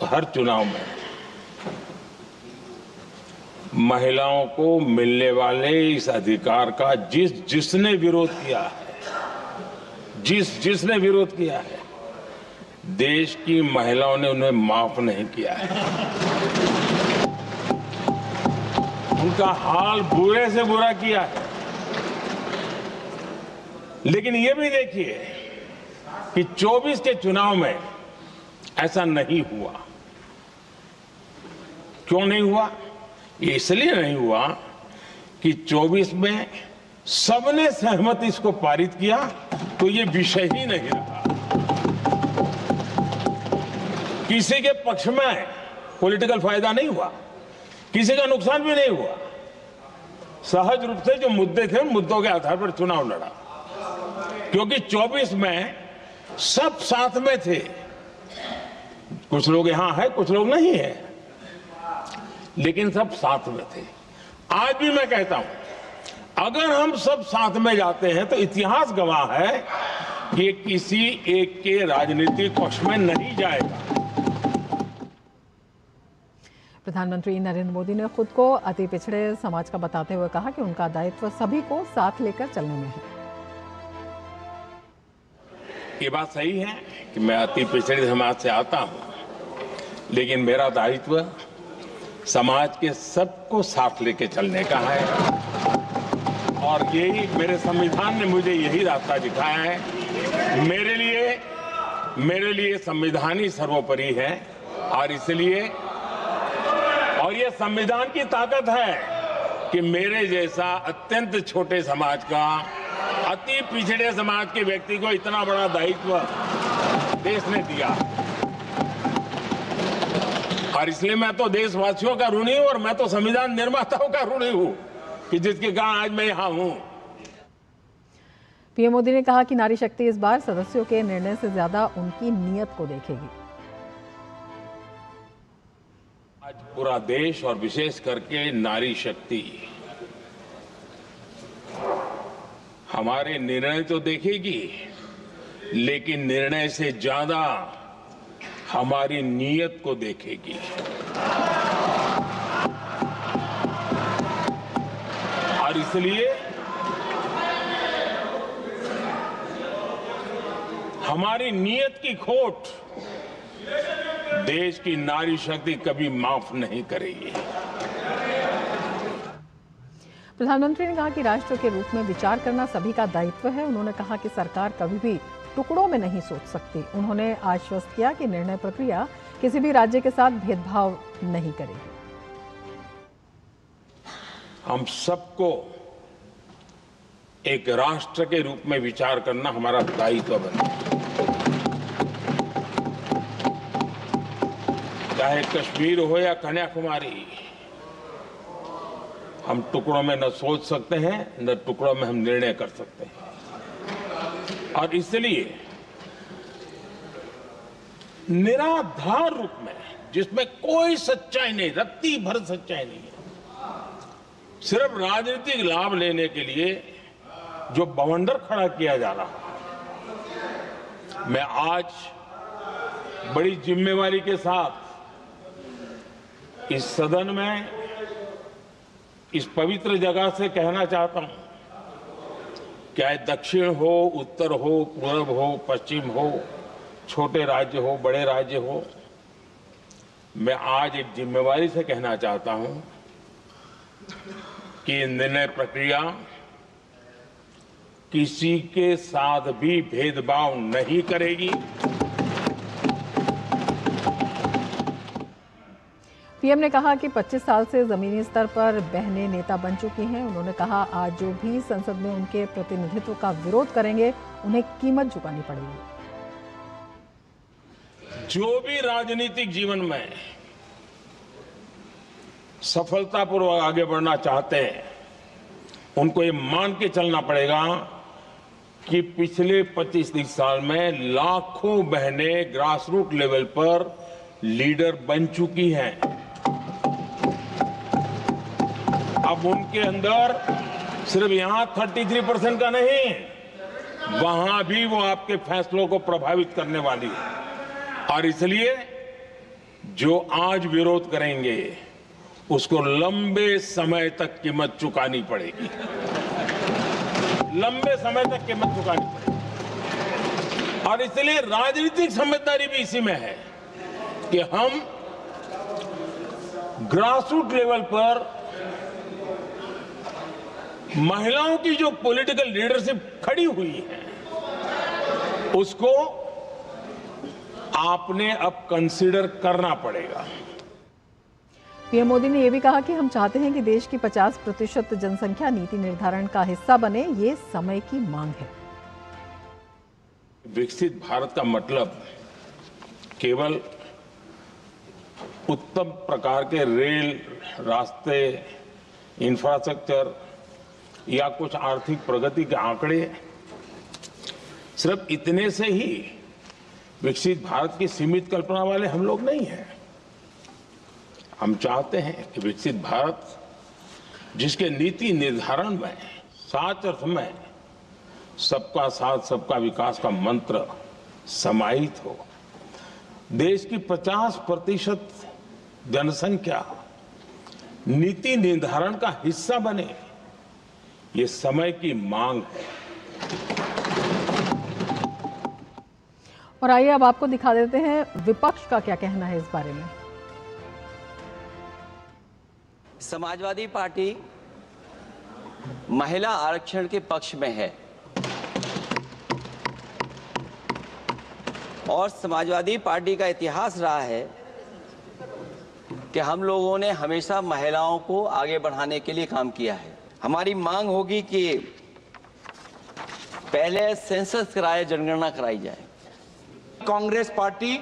हर चुनाव में महिलाओं को मिलने वाले इस अधिकार का जिसने विरोध किया है, जिसने विरोध किया है, देश की महिलाओं ने उन्हें माफ नहीं किया है। उनका हाल बुरे से बुरा किया है। लेकिन ये भी देखिए कि 24 के चुनाव में ऐसा नहीं हुआ। क्यों नहीं हुआ? ये इसलिए नहीं हुआ कि 24 में सबने सहमति इसको पारित किया, तो ये विषय ही नहीं रहा। किसी के पक्ष में पॉलिटिकल फायदा नहीं हुआ, किसी का नुकसान भी नहीं हुआ। सहज रूप से जो मुद्दे थे उन मुद्दों के आधार पर चुनाव लड़ा, क्योंकि 24 में सब साथ में थे। कुछ लोग यहां है, कुछ लोग नहीं है, लेकिन सब साथ में थे। आज भी मैं कहता हूं, अगर हम सब साथ में जाते हैं तो इतिहास गवाह है कि किसी एक के राजनीतिक पक्ष में नहीं जाएगा। प्रधानमंत्री नरेंद्र मोदी ने खुद को अति पिछड़े समाज का बताते हुए कहा कि उनका दायित्व सभी को साथ लेकर चलने में है। ये बात सही है कि मैं अति पिछड़े समाज से आता हूं, लेकिन मेरा दायित्व समाज के सबको साथ लेके चलने का है, और यही मेरे संविधान ने मुझे यही रास्ता दिखाया है। मेरे लिए संविधान ही सर्वोपरि है, और इसलिए और ये संविधान की ताकत है कि मेरे जैसा अत्यंत छोटे समाज का, अति पिछड़े समाज के व्यक्ति को इतना बड़ा दायित्व देश ने दिया। और इसलिए मैं तो देशवासियों का ऋणी हूं, और मैं तो संविधान निर्माताओं का ऋणी हूं कि जिसके कारण आज मैं यहां हूं। पीएम मोदी ने कहा कि नारी शक्ति इस बार सदस्यों के निर्णय से ज्यादा उनकी नीयत को देखेगी। आज पूरा देश और विशेष करके नारी शक्ति हमारे निर्णय तो देखेगी, लेकिन निर्णय से ज्यादा हमारी नीयत को देखेगी। और इसलिए हमारी नीयत की खोट देश की नारी शक्ति कभी माफ नहीं करेगी। प्रधानमंत्री ने कहा कि राष्ट्र के रूप में विचार करना सभी का दायित्व है। उन्होंने कहा कि सरकार कभी भी टुकड़ों में नहीं सोच सकती। उन्होंने आश्वस्त किया कि निर्णय प्रक्रिया किसी भी राज्य के साथ भेदभाव नहीं करेगी। हम सबको एक राष्ट्र के रूप में विचार करना हमारा दायित्व बना, चाहे कश्मीर हो या कन्याकुमारी। हम टुकड़ों में न सोच सकते हैं, न टुकड़ों में हम निर्णय कर सकते हैं। और इसलिए निराधार रूप में, जिसमें कोई सच्चाई नहीं, रत्ती भर सच्चाई नहीं है, सिर्फ राजनीतिक लाभ लेने के लिए जो बवंडर खड़ा किया जा रहा है, मैं आज बड़ी जिम्मेवारी के साथ इस सदन में, इस पवित्र जगह से कहना चाहता हूं, चाहे दक्षिण हो, उत्तर हो, पूर्व हो, पश्चिम हो, छोटे राज्य हो, बड़े राज्य हो, मैं आज एक जिम्मेवारी से कहना चाहता हूं कि निर्णय प्रक्रिया किसी के साथ भी भेदभाव नहीं करेगी। पीएम ने कहा कि 25 साल से जमीनी स्तर पर बहनें नेता बन चुकी हैं। उन्होंने कहा आज जो भी संसद में उनके प्रतिनिधित्व का विरोध करेंगे उन्हें कीमत चुकानी पड़ेगी। जो भी राजनीतिक जीवन में सफलतापूर्वक आगे बढ़ना चाहते हैं, उनको ये मान के चलना पड़ेगा कि पिछले 25-30 साल में लाखों बहनें ग्रास रूट लेवल पर लीडर बन चुकी हैं। अब उनके अंदर सिर्फ यहां 33% का नहीं, वहां भी वो आपके फैसलों को प्रभावित करने वाली है। और इसलिए जो आज विरोध करेंगे उसको लंबे समय तक कीमत चुकानी पड़ेगी, लंबे समय तक कीमत चुकानी पड़ेगी। और इसलिए राजनीतिक समझदारी भी इसी में है कि हम ग्रासरूट लेवल पर महिलाओं की जो पॉलिटिकल लीडरशिप खड़ी हुई है उसको आपने अब कंसीडर करना पड़ेगा। पीएम मोदी ने यह भी कहा कि हम चाहते हैं कि देश की 50% जनसंख्या नीति निर्धारण का हिस्सा बने, ये समय की मांग है। विकसित भारत का मतलब केवल उत्तम प्रकार के रेल, रास्ते, इंफ्रास्ट्रक्चर या कुछ आर्थिक प्रगति के आंकड़े, सिर्फ इतने से ही विकसित भारत की सीमित कल्पना वाले हम लोग नहीं हैं। हम चाहते हैं कि विकसित भारत जिसके नीति निर्धारण में साच अर्थ में सबका साथ सबका विकास का मंत्र समाहित हो, देश की 50% जनसंख्या नीति निर्धारण का हिस्सा बने, ये समय की मांग है। और आइए अब आपको दिखा देते हैं विपक्ष का क्या कहना है इस बारे में। समाजवादी पार्टी महिला आरक्षण के पक्ष में है और समाजवादी पार्टी का इतिहास रहा है कि हम लोगों ने हमेशा महिलाओं को आगे बढ़ाने के लिए काम किया है। हमारी मांग होगी कि पहले सेंसस कराए, जनगणना कराई जाए। कांग्रेस पार्टी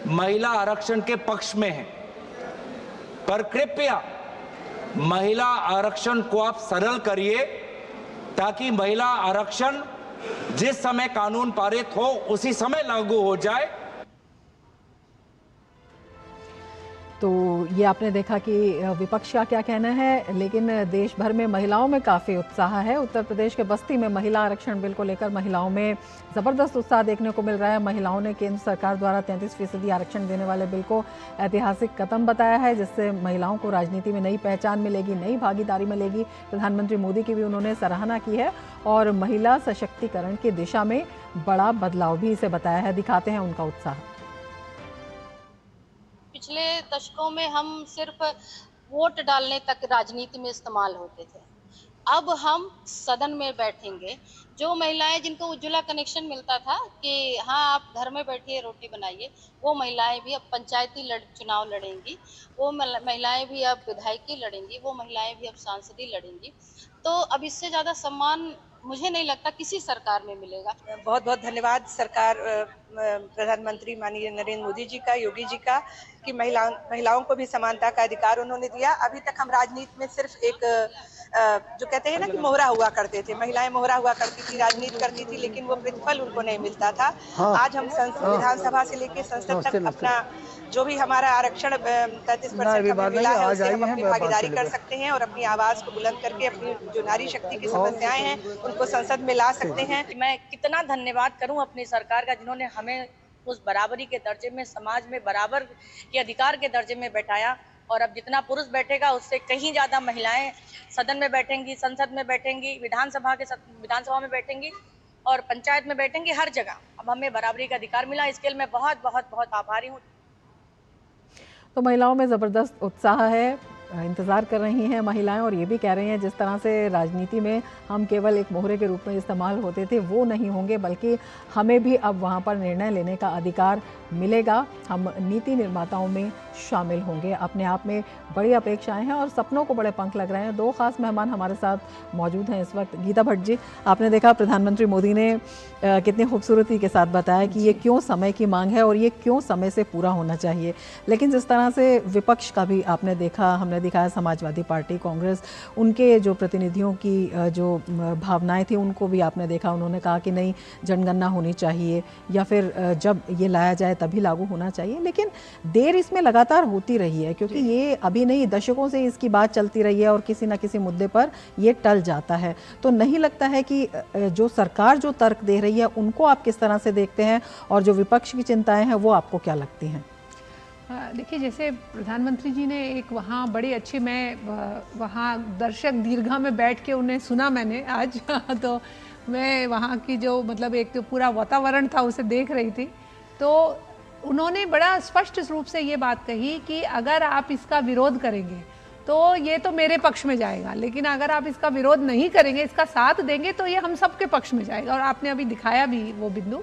महिला आरक्षण के पक्ष में है, पर कृपया महिला आरक्षण को आप सरल करिए ताकि महिला आरक्षण जिस समय कानून पारित हो उसी समय लागू हो जाए। तो ये आपने देखा कि विपक्ष का क्या कहना है, लेकिन देश भर में महिलाओं में काफ़ी उत्साह है। उत्तर प्रदेश के बस्ती में महिला आरक्षण बिल को लेकर महिलाओं में ज़बरदस्त उत्साह देखने को मिल रहा है। महिलाओं ने केंद्र सरकार द्वारा 33% आरक्षण देने वाले बिल को ऐतिहासिक कदम बताया है, जिससे महिलाओं को राजनीति में नई पहचान मिलेगी, नई भागीदारी मिलेगी। प्रधानमंत्री मोदी की भी उन्होंने सराहना की है और महिला सशक्तिकरण की दिशा में बड़ा बदलाव भी इसे बताया है। दिखाते हैं उनका उत्साह। पिछले दशकों में हम सिर्फ वोट डालने तक राजनीति में इस्तेमाल होते थे। अब हम सदन में बैठेंगे। जो महिलाएं जिनको उज्ज्वला कनेक्शन मिलता था कि हाँ आप घर में बैठिए रोटी बनाइए, वो महिलाएं भी अब पंचायती चुनाव लड़ेंगी, वो महिलाएं भी अब विधायकी लड़ेंगी, वो महिलाएं भी अब सांसदी लड़ेंगी। तो अब इससे ज़्यादा सम्मान मुझे नहीं लगता किसी सरकार में मिलेगा। बहुत बहुत धन्यवाद सरकार, प्रधानमंत्री माननीय नरेंद्र मोदी जी का, योगी जी का, कि महिलाओं को भी समानता का अधिकार उन्होंने दिया। अभी तक हम राजनीति में सिर्फ एक जो कहते हैं ना कि मोहरा हुआ करते थे, महिलाएं मोहरा हुआ करती थी, राजनीति करती थी, लेकिन वो प्रतिफल उनको नहीं मिलता था। आज हम विधानसभा से लेकर संसद तक अपना जो भी हमारा आरक्षण 33% हमें मिला है उससे हम अपनी भागीदारी कर सकते हैं और अपनी आवाज को बुलंद करके अपनी जो नारी शक्ति की समस्याएं हैं उनको संसद में ला सकते हैं। मैं कितना धन्यवाद करूं अपनी सरकार का, जिन्होंने हमें उस बराबरी के दर्जे में, समाज में बराबर के अधिकार के दर्जे में बैठाया। और अब जितना पुरुष बैठेगा उससे कहीं ज्यादा महिलाएं सदन में बैठेंगी, संसद में बैठेंगी, विधानसभा में बैठेंगी और पंचायत में बैठेंगी, हर जगह अब हमें बराबरी का अधिकार मिला। इसके लिए मैं बहुत बहुत बहुत आभारी हूँ। तो महिलाओं में ज़बरदस्त उत्साह है, इंतज़ार कर रही हैं महिलाएं और ये भी कह रही हैं जिस तरह से राजनीति में हम केवल एक मोहरे के रूप में इस्तेमाल होते थे वो नहीं होंगे, बल्कि हमें भी अब वहाँ पर निर्णय लेने का अधिकार मिलेगा। हम नीति निर्माताओं में शामिल होंगे। अपने आप में बड़ी अपेक्षाएं हैं और सपनों को बड़े पंख लग रहे हैं। दो खास मेहमान हमारे साथ मौजूद हैं इस वक्त। गीता भट्ट जी, आपने देखा प्रधानमंत्री मोदी ने कितनी खूबसूरती के साथ बताया कि ये क्यों समय की मांग है और ये क्यों समय से पूरा होना चाहिए। लेकिन जिस तरह से विपक्ष का भी आपने देखा, हमने दिखाया समाजवादी पार्टी, कांग्रेस, उनके जो प्रतिनिधियों की जो भावनाएं थी उनको भी आपने देखा। उन्होंने कहा कि नहीं, जनगणना होनी चाहिए या फिर जब ये लाया जाए तभी लागू होना चाहिए। लेकिन देर इसमें लगातार होती रही है, क्योंकि ये अभी नहीं, दशकों से इसकी बात चलती रही है और किसी न किसी मुद्दे पर ये टल जाता है। तो नहीं लगता है कि जो सरकार जो तर्क दे रही है उनको आप किस तरह से देखते हैं और जो विपक्ष की चिंताएं हैं वो आपको क्या लगती हैं? देखिए, जैसे प्रधानमंत्री जी ने एक वहाँ बड़ी अच्छी, मैं वहाँ दर्शक दीर्घा में बैठ के उन्हें सुना मैंने आज तो मैं वहाँ की जो मतलब एक तो पूरा वातावरण था उसे देख रही थी। तो उन्होंने बड़ा स्पष्ट रूप से ये बात कही कि अगर आप इसका विरोध करेंगे तो ये तो मेरे पक्ष में जाएगा, लेकिन अगर आप इसका विरोध नहीं करेंगे, इसका साथ देंगे, तो ये हम सबके पक्ष में जाएगा। और आपने अभी दिखाया भी वो बिंदु।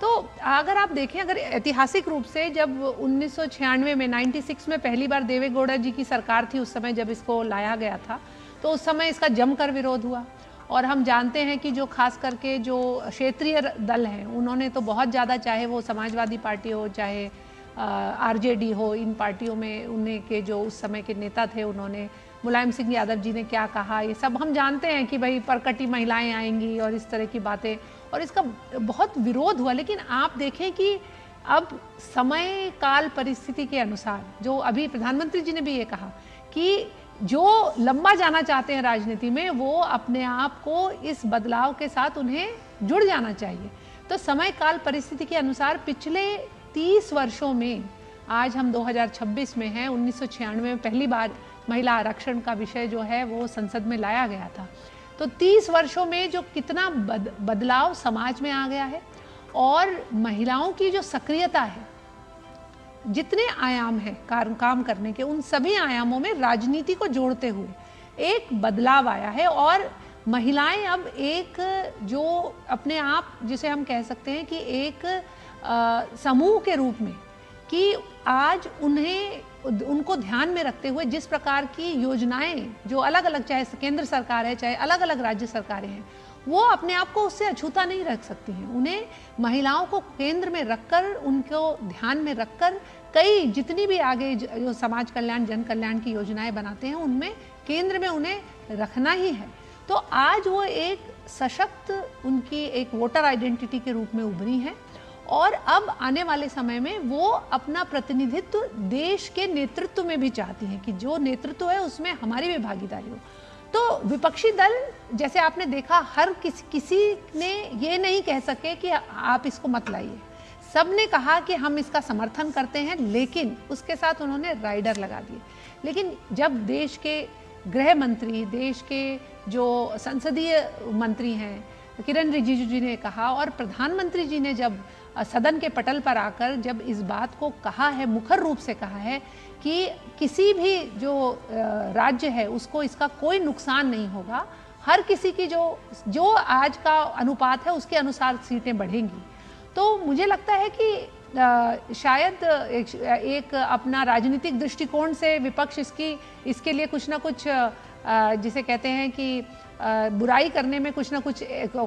तो अगर आप देखें, अगर ऐतिहासिक रूप से जब 1996 में 96 में पहली बार देवेगौड़ा जी की सरकार थी, उस समय जब इसको लाया गया था, तो उस समय इसका जमकर विरोध हुआ। और हम जानते हैं कि जो खास करके जो क्षेत्रीय दल हैं, उन्होंने तो बहुत ज़्यादा, चाहे वो समाजवादी पार्टी हो, चाहे आरजेडी हो, इन पार्टियों में उन्हें के जो उस समय के नेता थे, उन्होंने मुलायम सिंह यादव जी ने क्या कहा, ये सब हम जानते हैं कि भाई परकटी महिलाएं आएंगी और इस तरह की बातें, और इसका बहुत विरोध हुआ। लेकिन आप देखें कि अब समय काल परिस्थिति के अनुसार, जो अभी प्रधानमंत्री जी ने भी ये कहा कि जो लंबा जाना चाहते हैं राजनीति में, वो अपने आप को इस बदलाव के साथ उन्हें जुड़ जाना चाहिए। तो समय काल परिस्थिति के अनुसार पिछले 30 वर्षों में, आज हम 2026 में हैं, 1996 में पहली बार महिला आरक्षण का विषय जो है वो संसद में लाया गया था। तो 30 वर्षों में जो कितना बदलाव समाज में आ गया है, और महिलाओं की जो सक्रियता है, जितने आयाम हैं काम करने के, उन सभी आयामों में राजनीति को जोड़ते हुए एक बदलाव आया है। और महिलाएं अब एक जो अपने आप, जिसे हम कह सकते हैं कि एक समूह के रूप में, कि आज उनको ध्यान में रखते हुए जिस प्रकार की योजनाएं जो अलग अलग, चाहे केंद्र सरकार है, चाहे अलग अलग राज्य सरकारें हैं, वो अपने आप को उससे अछूता नहीं रख सकती हैं। उन्हें महिलाओं को केंद्र में रखकर, उनको ध्यान में रखकर, कई जितनी भी आगे जो समाज कल्याण, जन कल्याण की योजनाएं बनाते हैं, उनमें केंद्र में उन्हें रखना ही है। तो आज वो एक सशक्त, उनकी एक वोटर आइडेंटिटी के रूप में उभरी है। और अब आने वाले समय में वो अपना प्रतिनिधित्व देश के नेतृत्व में भी चाहती हैं, कि जो नेतृत्व है उसमें हमारी भी भागीदारी हो। तो विपक्षी दल, जैसे आपने देखा, हर किसी ने ये नहीं कह सके कि आप इसको मत लाइए। सब ने कहा कि हम इसका समर्थन करते हैं, लेकिन उसके साथ उन्होंने राइडर लगा दिए। लेकिन जब देश के गृह मंत्री, देश के जो संसदीय मंत्री हैं, किरण रिजिजू जी ने कहा, और प्रधानमंत्री जी ने जब सदन के पटल पर आकर जब इस बात को कहा है, मुखर रूप से कहा है कि किसी भी जो राज्य है उसको इसका कोई नुकसान नहीं होगा, हर किसी की जो आज का अनुपात है उसके अनुसार सीटें बढ़ेंगी। तो मुझे लगता है कि शायद एक अपना राजनीतिक दृष्टिकोण से विपक्ष इसके लिए कुछ ना कुछ, जिसे कहते हैं कि बुराई करने में कुछ ना कुछ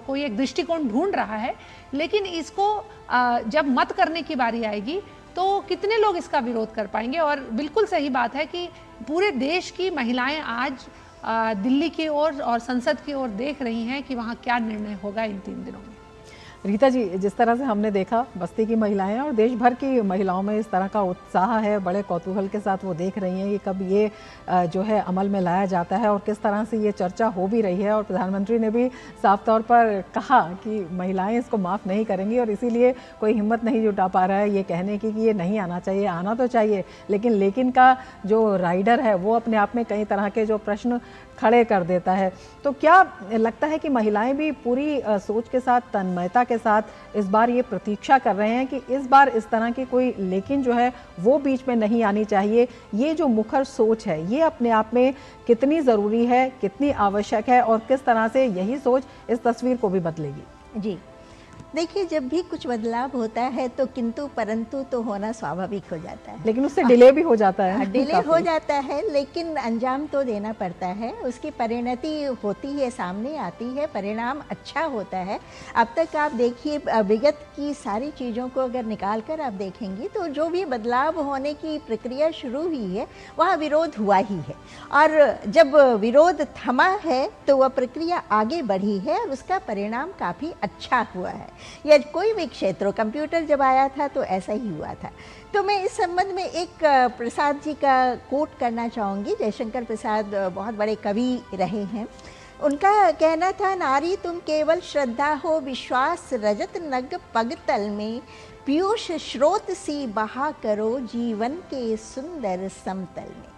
कोई एक दृष्टिकोण ढूंढ रहा है। लेकिन इसको जब मत करने की बारी आएगी तो कितने लोग इसका विरोध कर पाएंगे। और बिल्कुल सही बात है कि पूरे देश की महिलाएं आज दिल्ली की ओर और संसद की ओर देख रही हैं कि वहाँ क्या निर्णय होगा इन 3 दिनों में। रीता जी, जिस तरह से हमने देखा बस्ती की महिलाएं और देश भर की महिलाओं में इस तरह का उत्साह है, बड़े कौतूहल के साथ वो देख रही हैं कि कब ये जो है अमल में लाया जाता है, और किस तरह से ये चर्चा हो भी रही है। और प्रधानमंत्री ने भी साफ तौर पर कहा कि महिलाएं इसको माफ़ नहीं करेंगी, और इसीलिए कोई हिम्मत नहीं जुटा पा रहा है ये कहने की कि ये नहीं आना चाहिए। आना तो चाहिए, लेकिन का जो राइडर है वो अपने आप में कई तरह के जो प्रश्न खड़े कर देता है। तो क्या लगता है कि महिलाएं भी पूरी सोच के साथ, तन्मयता के साथ इस बार ये प्रतीक्षा कर रहे हैं कि इस बार इस तरह की कोई लेकिन जो है वो बीच में नहीं आनी चाहिए? ये जो मुखर सोच है ये अपने आप में कितनी ज़रूरी है, कितनी आवश्यक है, और किस तरह से यही सोच इस तस्वीर को भी बदलेगी? जी देखिए, जब भी कुछ बदलाव होता है तो किंतु परंतु तो होना स्वाभाविक हो जाता है, लेकिन उससे डिले भी हो जाता है। डिले हो जाता है, लेकिन अंजाम तो देना पड़ता है, उसकी परिणति होती है, सामने आती है, परिणाम अच्छा होता है। अब तक आप देखिए, विगत की सारी चीज़ों को अगर निकाल कर आप देखेंगी तो जो भी बदलाव होने की प्रक्रिया शुरू हुई है वहाँ विरोध हुआ ही है, और जब विरोध थमा है तो वह प्रक्रिया आगे बढ़ी है और उसका परिणाम काफ़ी अच्छा हुआ है। या कोई भी क्षेत्र, कंप्यूटर जब आया था तो ऐसा ही हुआ था। तो मैं इस संबंध में एक प्रसाद जी का कोट करना चाहूँगी। जयशंकर प्रसाद बहुत बड़े कवि रहे हैं। उनका कहना था, नारी तुम केवल श्रद्धा हो, विश्वास रजत नग पगतल में, पीयूष स्रोत सी बहा करो जीवन के सुंदर समतल में।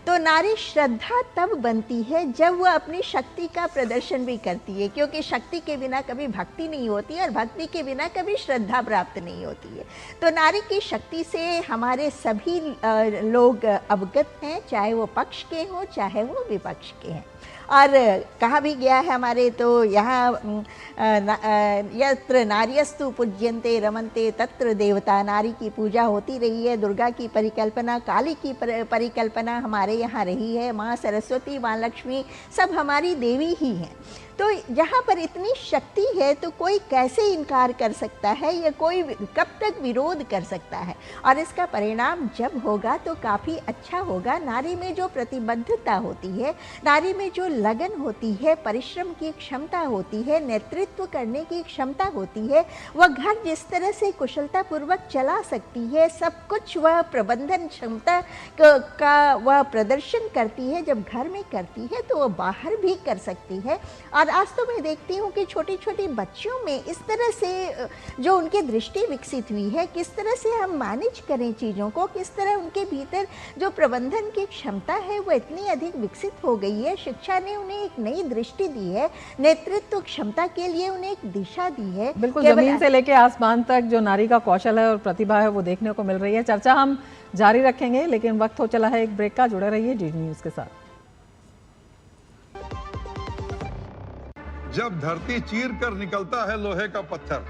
तो नारी श्रद्धा तब बनती है जब वह अपनी शक्ति का प्रदर्शन भी करती है, क्योंकि शक्ति के बिना कभी भक्ति नहीं होती और भक्ति के बिना कभी श्रद्धा प्राप्त नहीं होती है। तो नारी की शक्ति से हमारे सभी लोग अवगत हैं, चाहे वो पक्ष के हों चाहे वो विपक्ष के हैं। और कहा भी गया है हमारे तो यहाँ यत्र नार्यस्तु पूज्यन्ते रमन्ते तत्र देवता, नारी की पूजा होती रही है, दुर्गा की परिकल्पना, काली की परिकल्पना हमारे यहाँ रही है, माँ सरस्वती, माँ लक्ष्मी सब हमारी देवी ही हैं। तो जहाँ पर इतनी शक्ति है तो कोई कैसे इनकार कर सकता है या कोई कब तक विरोध कर सकता है, और इसका परिणाम जब होगा तो काफ़ी अच्छा होगा। नारी में जो प्रतिबद्धता होती है, नारी में जो लगन होती है, परिश्रम की क्षमता होती है, नेतृत्व करने की क्षमता होती है, वह घर जिस तरह से कुशलतापूर्वक चला सकती है, सब कुछ वह प्रबंधन क्षमता का वह प्रदर्शन करती है। जब घर में करती है तो वह बाहर भी कर सकती है। और आज तो मैं देखती हूँ कि छोटी छोटी बच्चियों में इस तरह से जो उनकी दृष्टि विकसित हुई है, किस तरह से हम मैनेज करें चीज़ों को, किस तरह उनके भीतर जो प्रबंधन की क्षमता है वो इतनी अधिक विकसित हो गई है। शिक्षा ने उन्हें एक नई दृष्टि दी है, नेतृत्व क्षमता के लिए उन्हें एक दिशा दी है। बिल्कुल जमीन से लेके आसमान तक जो नारी का कौशल है और प्रतिभा है वो देखने को मिल रही है। चर्चा हम जारी रखेंगे, लेकिन वक्त हो चला है एक ब्रेक का। जुड़े रहिए डीडी न्यूज़ के साथ। जब धरती चीर कर निकलता है लोहे का पत्थर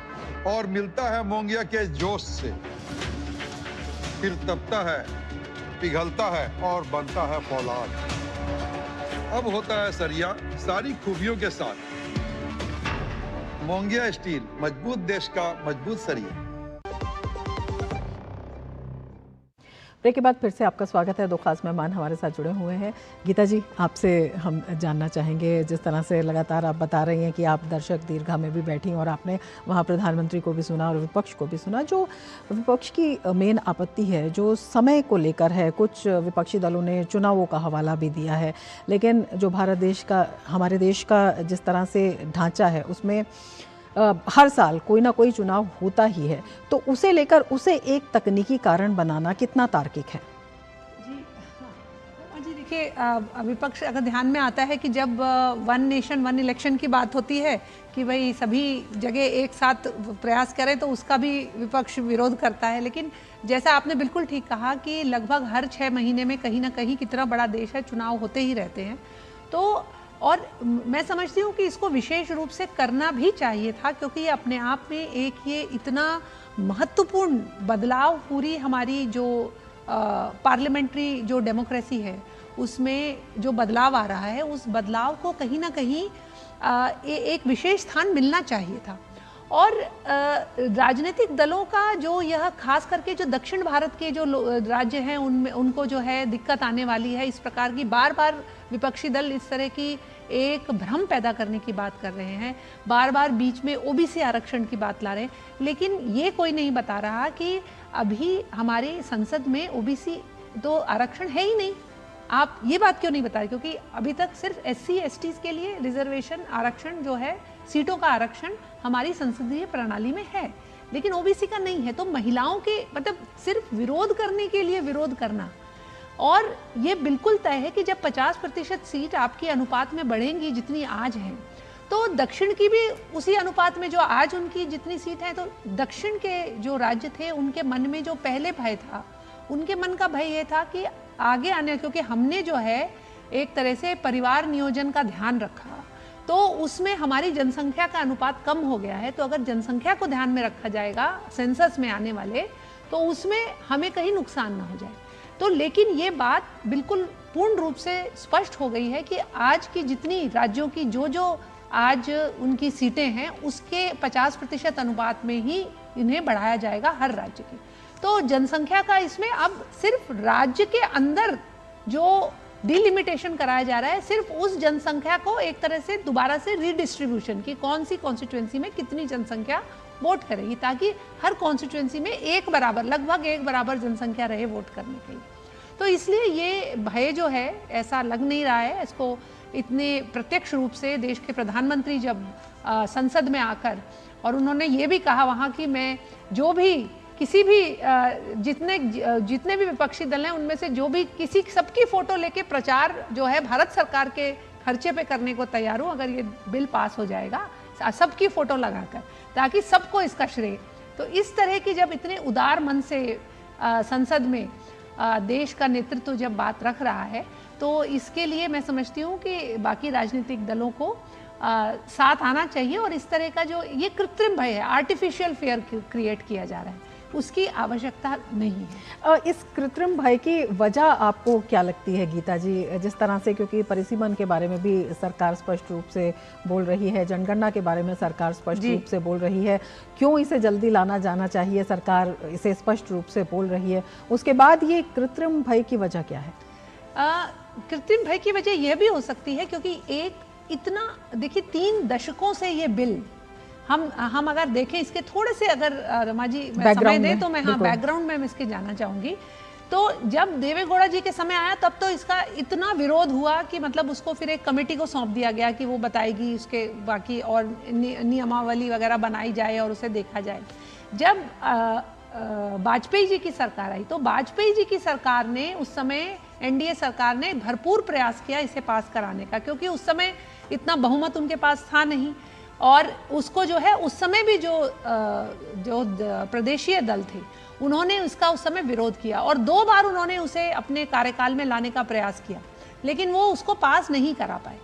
और मिलता है मोंगिया के जोश से, फिर तपता है, पिघलता है और बनता है फौलाद। अब होता है सरिया सारी खूबियों के साथ। मोंगिया स्टील, मजबूत देश का मजबूत सरिया। ब्रेक के बाद फिर से आपका स्वागत है। दो खास मेहमान हमारे साथ जुड़े हुए हैं। गीता जी, आपसे हम जानना चाहेंगे, जिस तरह से लगातार आप बता रही हैं कि आप दर्शक दीर्घा में भी बैठी और आपने वहाँ प्रधानमंत्री को भी सुना और विपक्ष को भी सुना। जो विपक्ष की मेन आपत्ति है जो समय को लेकर है, कुछ विपक्षी दलों ने चुनावों का हवाला भी दिया है, लेकिन जो भारत देश का, हमारे देश का जिस तरह से ढांचा है उसमें हर साल कोई ना कोई चुनाव होता ही है, तो उसे लेकर उसे एक तकनीकी कारण बनाना कितना तार्किक है? जी देखिए, विपक्ष अगर ध्यान में आता है कि जब वन नेशन वन इलेक्शन की बात होती है कि भाई सभी जगह एक साथ प्रयास करें, तो उसका भी विपक्ष विरोध करता है। लेकिन जैसा आपने बिल्कुल ठीक कहा कि लगभग हर 6 महीने में कहीं ना कहीं, कितना बड़ा देश है, चुनाव होते ही रहते हैं। तो और मैं समझती हूँ कि इसको विशेष रूप से करना भी चाहिए था, क्योंकि ये अपने आप में एक ये इतना महत्वपूर्ण बदलाव पूरी हमारी जो पार्लियामेंट्री जो डेमोक्रेसी है उसमें जो बदलाव आ रहा है, उस बदलाव को कहीं ना कहीं एक विशेष स्थान मिलना चाहिए था। और राजनीतिक दलों का जो यह खास करके जो दक्षिण भारत के जो राज्य हैं उनमें उनको जो है दिक्कत आने वाली है। इस प्रकार की बार बार विपक्षी दल इस तरह की एक भ्रम पैदा करने की बात कर रहे हैं, बार बार बीच में ओबीसी आरक्षण की बात ला रहे हैं, लेकिन ये कोई नहीं बता रहा कि अभी हमारी संसद में ओबीसी तो आरक्षण है ही नहीं। आप ये बात क्यों नहीं बता रहे? क्योंकि अभी तक सिर्फ SC STs के लिए रिजर्वेशन आरक्षण जो है, सीटों का आरक्षण हमारी संसदीय प्रणाली में है, लेकिन ओबीसी का नहीं है। तो महिलाओं के मतलब सिर्फ विरोध करने के लिए विरोध करना, और ये बिल्कुल तय है कि जब 50% सीट आपकी अनुपात में बढ़ेंगी जितनी आज हैं, तो दक्षिण की भी उसी अनुपात में जो आज उनकी जितनी सीट है, तो दक्षिण के जो राज्य थे उनके मन में जो पहले भय था, उनके मन का भय ये था कि आगे आने, क्योंकि हमने जो है एक तरह से परिवार नियोजन का ध्यान रखा, तो उसमें हमारी जनसंख्या का अनुपात कम हो गया है। तो अगर जनसंख्या को ध्यान में रखा जाएगा सेंसस में आने वाले, तो उसमें हमें कहीं नुकसान ना हो जाए। तो लेकिन ये बात बिल्कुल पूर्ण रूप से स्पष्ट हो गई है कि आज की जितनी राज्यों की जो आज उनकी सीटें हैं, उसके 50% अनुपात में ही इन्हें बढ़ाया जाएगा हर राज्य की। तो जनसंख्या का इसमें अब सिर्फ राज्य के अंदर जो डिलिमिटेशन कराया जा रहा है, सिर्फ उस जनसंख्या को एक तरह से दोबारा से रीडिस्ट्रीब्यूशन की, कौन सी कॉन्स्टिट्यूएंसी में कितनी जनसंख्या वोट करेगी, ताकि हर कॉन्स्टिट्यूएंसी में एक बराबर, लगभग एक बराबर जनसंख्या रहे वोट करने के लिए। तो इसलिए ये भय जो है ऐसा लग नहीं रहा है, इसको इतने प्रत्यक्ष रूप से देश के प्रधानमंत्री जब संसद में आकर, और उन्होंने ये भी कहा वहाँ कि मैं जो भी किसी भी जितने भी विपक्षी दल हैं उनमें से जो भी किसी सबकी फोटो लेके प्रचार जो है भारत सरकार के खर्चे पे करने को तैयार हूँ, अगर ये बिल पास हो जाएगा सबकी फोटो लगाकर, ताकि सबको इसका श्रेय। तो इस तरह की जब इतने उदार मन से संसद में देश का नेतृत्व जब बात रख रहा है, तो इसके लिए मैं समझती हूँ कि बाकी राजनीतिक दलों को साथ आना चाहिए और इस तरह का जो ये कृत्रिम भय है, आर्टिफिशियल फियर क्रिएट किया जा रहा है, उसकी आवश्यकता नहीं है। इस कृत्रिम भय की वजह आपको क्या लगती है गीता जी, जिस तरह से, क्योंकि परिसीमन के बारे में भी सरकार स्पष्ट रूप से बोल रही है, जनगणना के बारे में सरकार स्पष्ट रूप से बोल रही है, क्यों इसे जल्दी लाना जाना चाहिए, सरकार इसे स्पष्ट रूप से बोल रही है, उसके बाद ये कृत्रिम भय की वजह क्या है? कृत्रिम भय की वजह यह भी हो सकती है क्योंकि एक इतना, देखिए 3 दशकों से ये बिल हम अगर देखें, इसके थोड़े से अगर रमा जी समय दे तो मैं बैकग्राउंड में इसके जाना चाहूंगी। तो जब देवेगौड़ा जी के समय आया तब तो इसका इतना विरोध हुआ कि मतलब उसको फिर एक कमेटी को सौंप दिया गया कि वो बताएगी, उसके बाकी और नियमावली वगैरह बनाई जाए और उसे देखा जाए। जब वाजपेयी जी की सरकार आई तो वाजपेयी जी की सरकार ने, उस समय एनडीए सरकार ने भरपूर प्रयास किया इसे पास कराने का, क्योंकि उस समय इतना बहुमत उनके पास था नहीं और उसको जो है उस समय भी जो प्रदेशीय दल थे उन्होंने उसका उस समय विरोध किया और 2 बार उन्होंने उसे अपने कार्यकाल में लाने का प्रयास किया, लेकिन वो उसको पास नहीं करा पाए।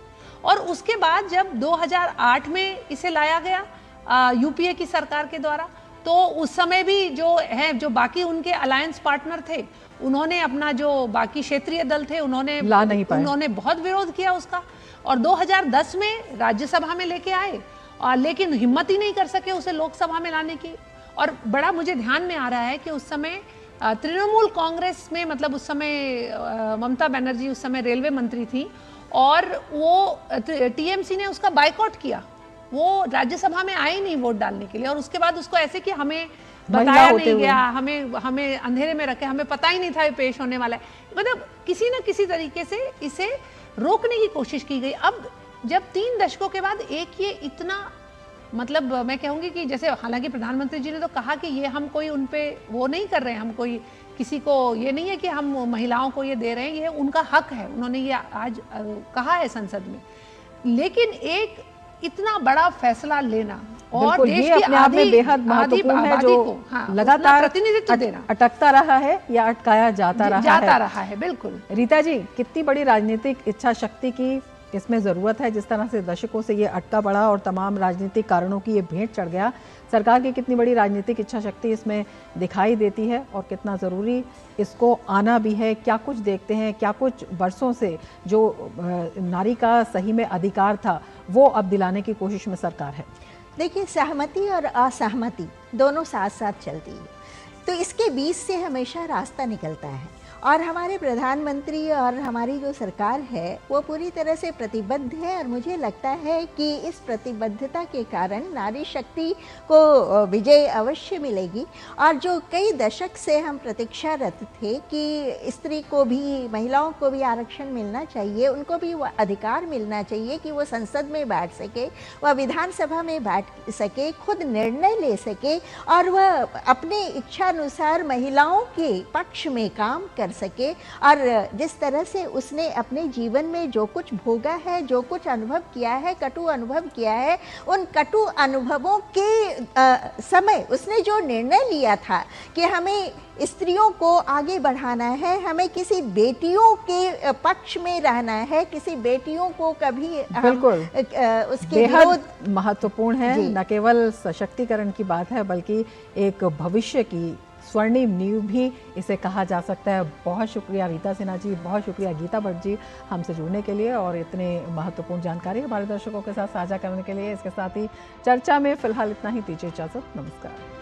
और उसके बाद जब 2008 में इसे लाया गया यूपीए की सरकार के द्वारा, तो उस समय भी जो बाकी उनके अलायंस पार्टनर थे, उन्होंने अपना जो बाकी क्षेत्रीय दल थे उन्होंने बहुत विरोध किया उसका, और 2010 में राज्यसभा में लेके आए लेकिन हिम्मत ही नहीं कर सके उसे लोकसभा में लाने की। और बड़ा मुझे ध्यान में आ रहा है कि उस समय तृणमूल कांग्रेस में, मतलब उस समय ममता बनर्जी उस समय रेलवे मंत्री थी और वो टीएमसी ने उसका बायकॉट किया, वो राज्यसभा में आई नहीं वोट डालने के लिए। और उसके बाद उसको ऐसे कि हमें बताया नहीं गया, हमें अंधेरे में रखे, हमें पता ही नहीं था ये पेश होने वाला है। मतलब किसी न किसी तरीके से इसे रोकने की कोशिश की गई। अब जब 3 दशकों के बाद एक ये इतना, मतलब मैं कहूँगी कि जैसे, हालांकि प्रधानमंत्री जी ने तो कहा कि ये हम कोई उन पे वो नहीं कर रहे हैं, हम कोई किसी को ये नहीं है कि हम महिलाओं को ये दे रहे हैं, ये उनका हक है, उन्होंने ये आज कहा है संसद में। लेकिन एक इतना बड़ा फैसला लेना और देश की अपने आप में बेहद महत्वपूर्ण है, जो लगातार प्रतिनिधित्व देना अटकता रहा है या अटकाया जाता रहा है। बिल्कुल रीता जी, कितनी बड़ी राजनीतिक इच्छा शक्ति की इसमें ज़रूरत है, जिस तरह से दशकों से ये अटका पड़ा और तमाम राजनीतिक कारणों की ये भेंट चढ़ गया, सरकार की कितनी बड़ी राजनीतिक इच्छा शक्ति इसमें दिखाई देती है और कितना ज़रूरी इसको आना भी है? क्या कुछ देखते हैं, क्या कुछ वर्षों से जो नारी का सही में अधिकार था वो अब दिलाने की कोशिश में सरकार है? देखिए, सहमति और असहमति दोनों साथ साथ चलती है, तो इसके बीच से हमेशा रास्ता निकलता है। और हमारे प्रधानमंत्री और हमारी जो सरकार है वो पूरी तरह से प्रतिबद्ध है और मुझे लगता है कि इस प्रतिबद्धता के कारण नारी शक्ति को विजय अवश्य मिलेगी। और जो कई दशक से हम प्रतीक्षारत थे कि स्त्री को भी, महिलाओं को भी आरक्षण मिलना चाहिए, उनको भी वो अधिकार मिलना चाहिए कि वो संसद में बैठ सके, वह विधानसभा में बैठ सके, खुद निर्णय ले सके और वह अपने इच्छानुसार महिलाओं के पक्ष में काम कर सके। और जिस तरह से उसने अपने जीवन में जो कुछ भोगा है, जो कुछ अनुभव किया है, कटु अनुभव किया है, उन कटु अनुभवों के समय उसने जो निर्णय लिया था कि हमें स्त्रियों को आगे बढ़ाना है, हमें किसी बेटियों के पक्ष में रहना है, किसी बेटियों को कभी बिल्कुल उसके बेहद महत्वपूर्ण है। न केवल सशक्तिकरण की बात है बल्कि एक भविष्य की स्वर्णिम नींव भी इसे कहा जा सकता है। बहुत शुक्रिया रीता सिन्हा जी, बहुत शुक्रिया गीता भट्ट जी हमसे जुड़ने के लिए और इतने महत्वपूर्ण जानकारी हमारे दर्शकों के साथ साझा करने के लिए। इसके साथ ही चर्चा में फिलहाल इतना ही, दीजिए इजाजत, नमस्कार।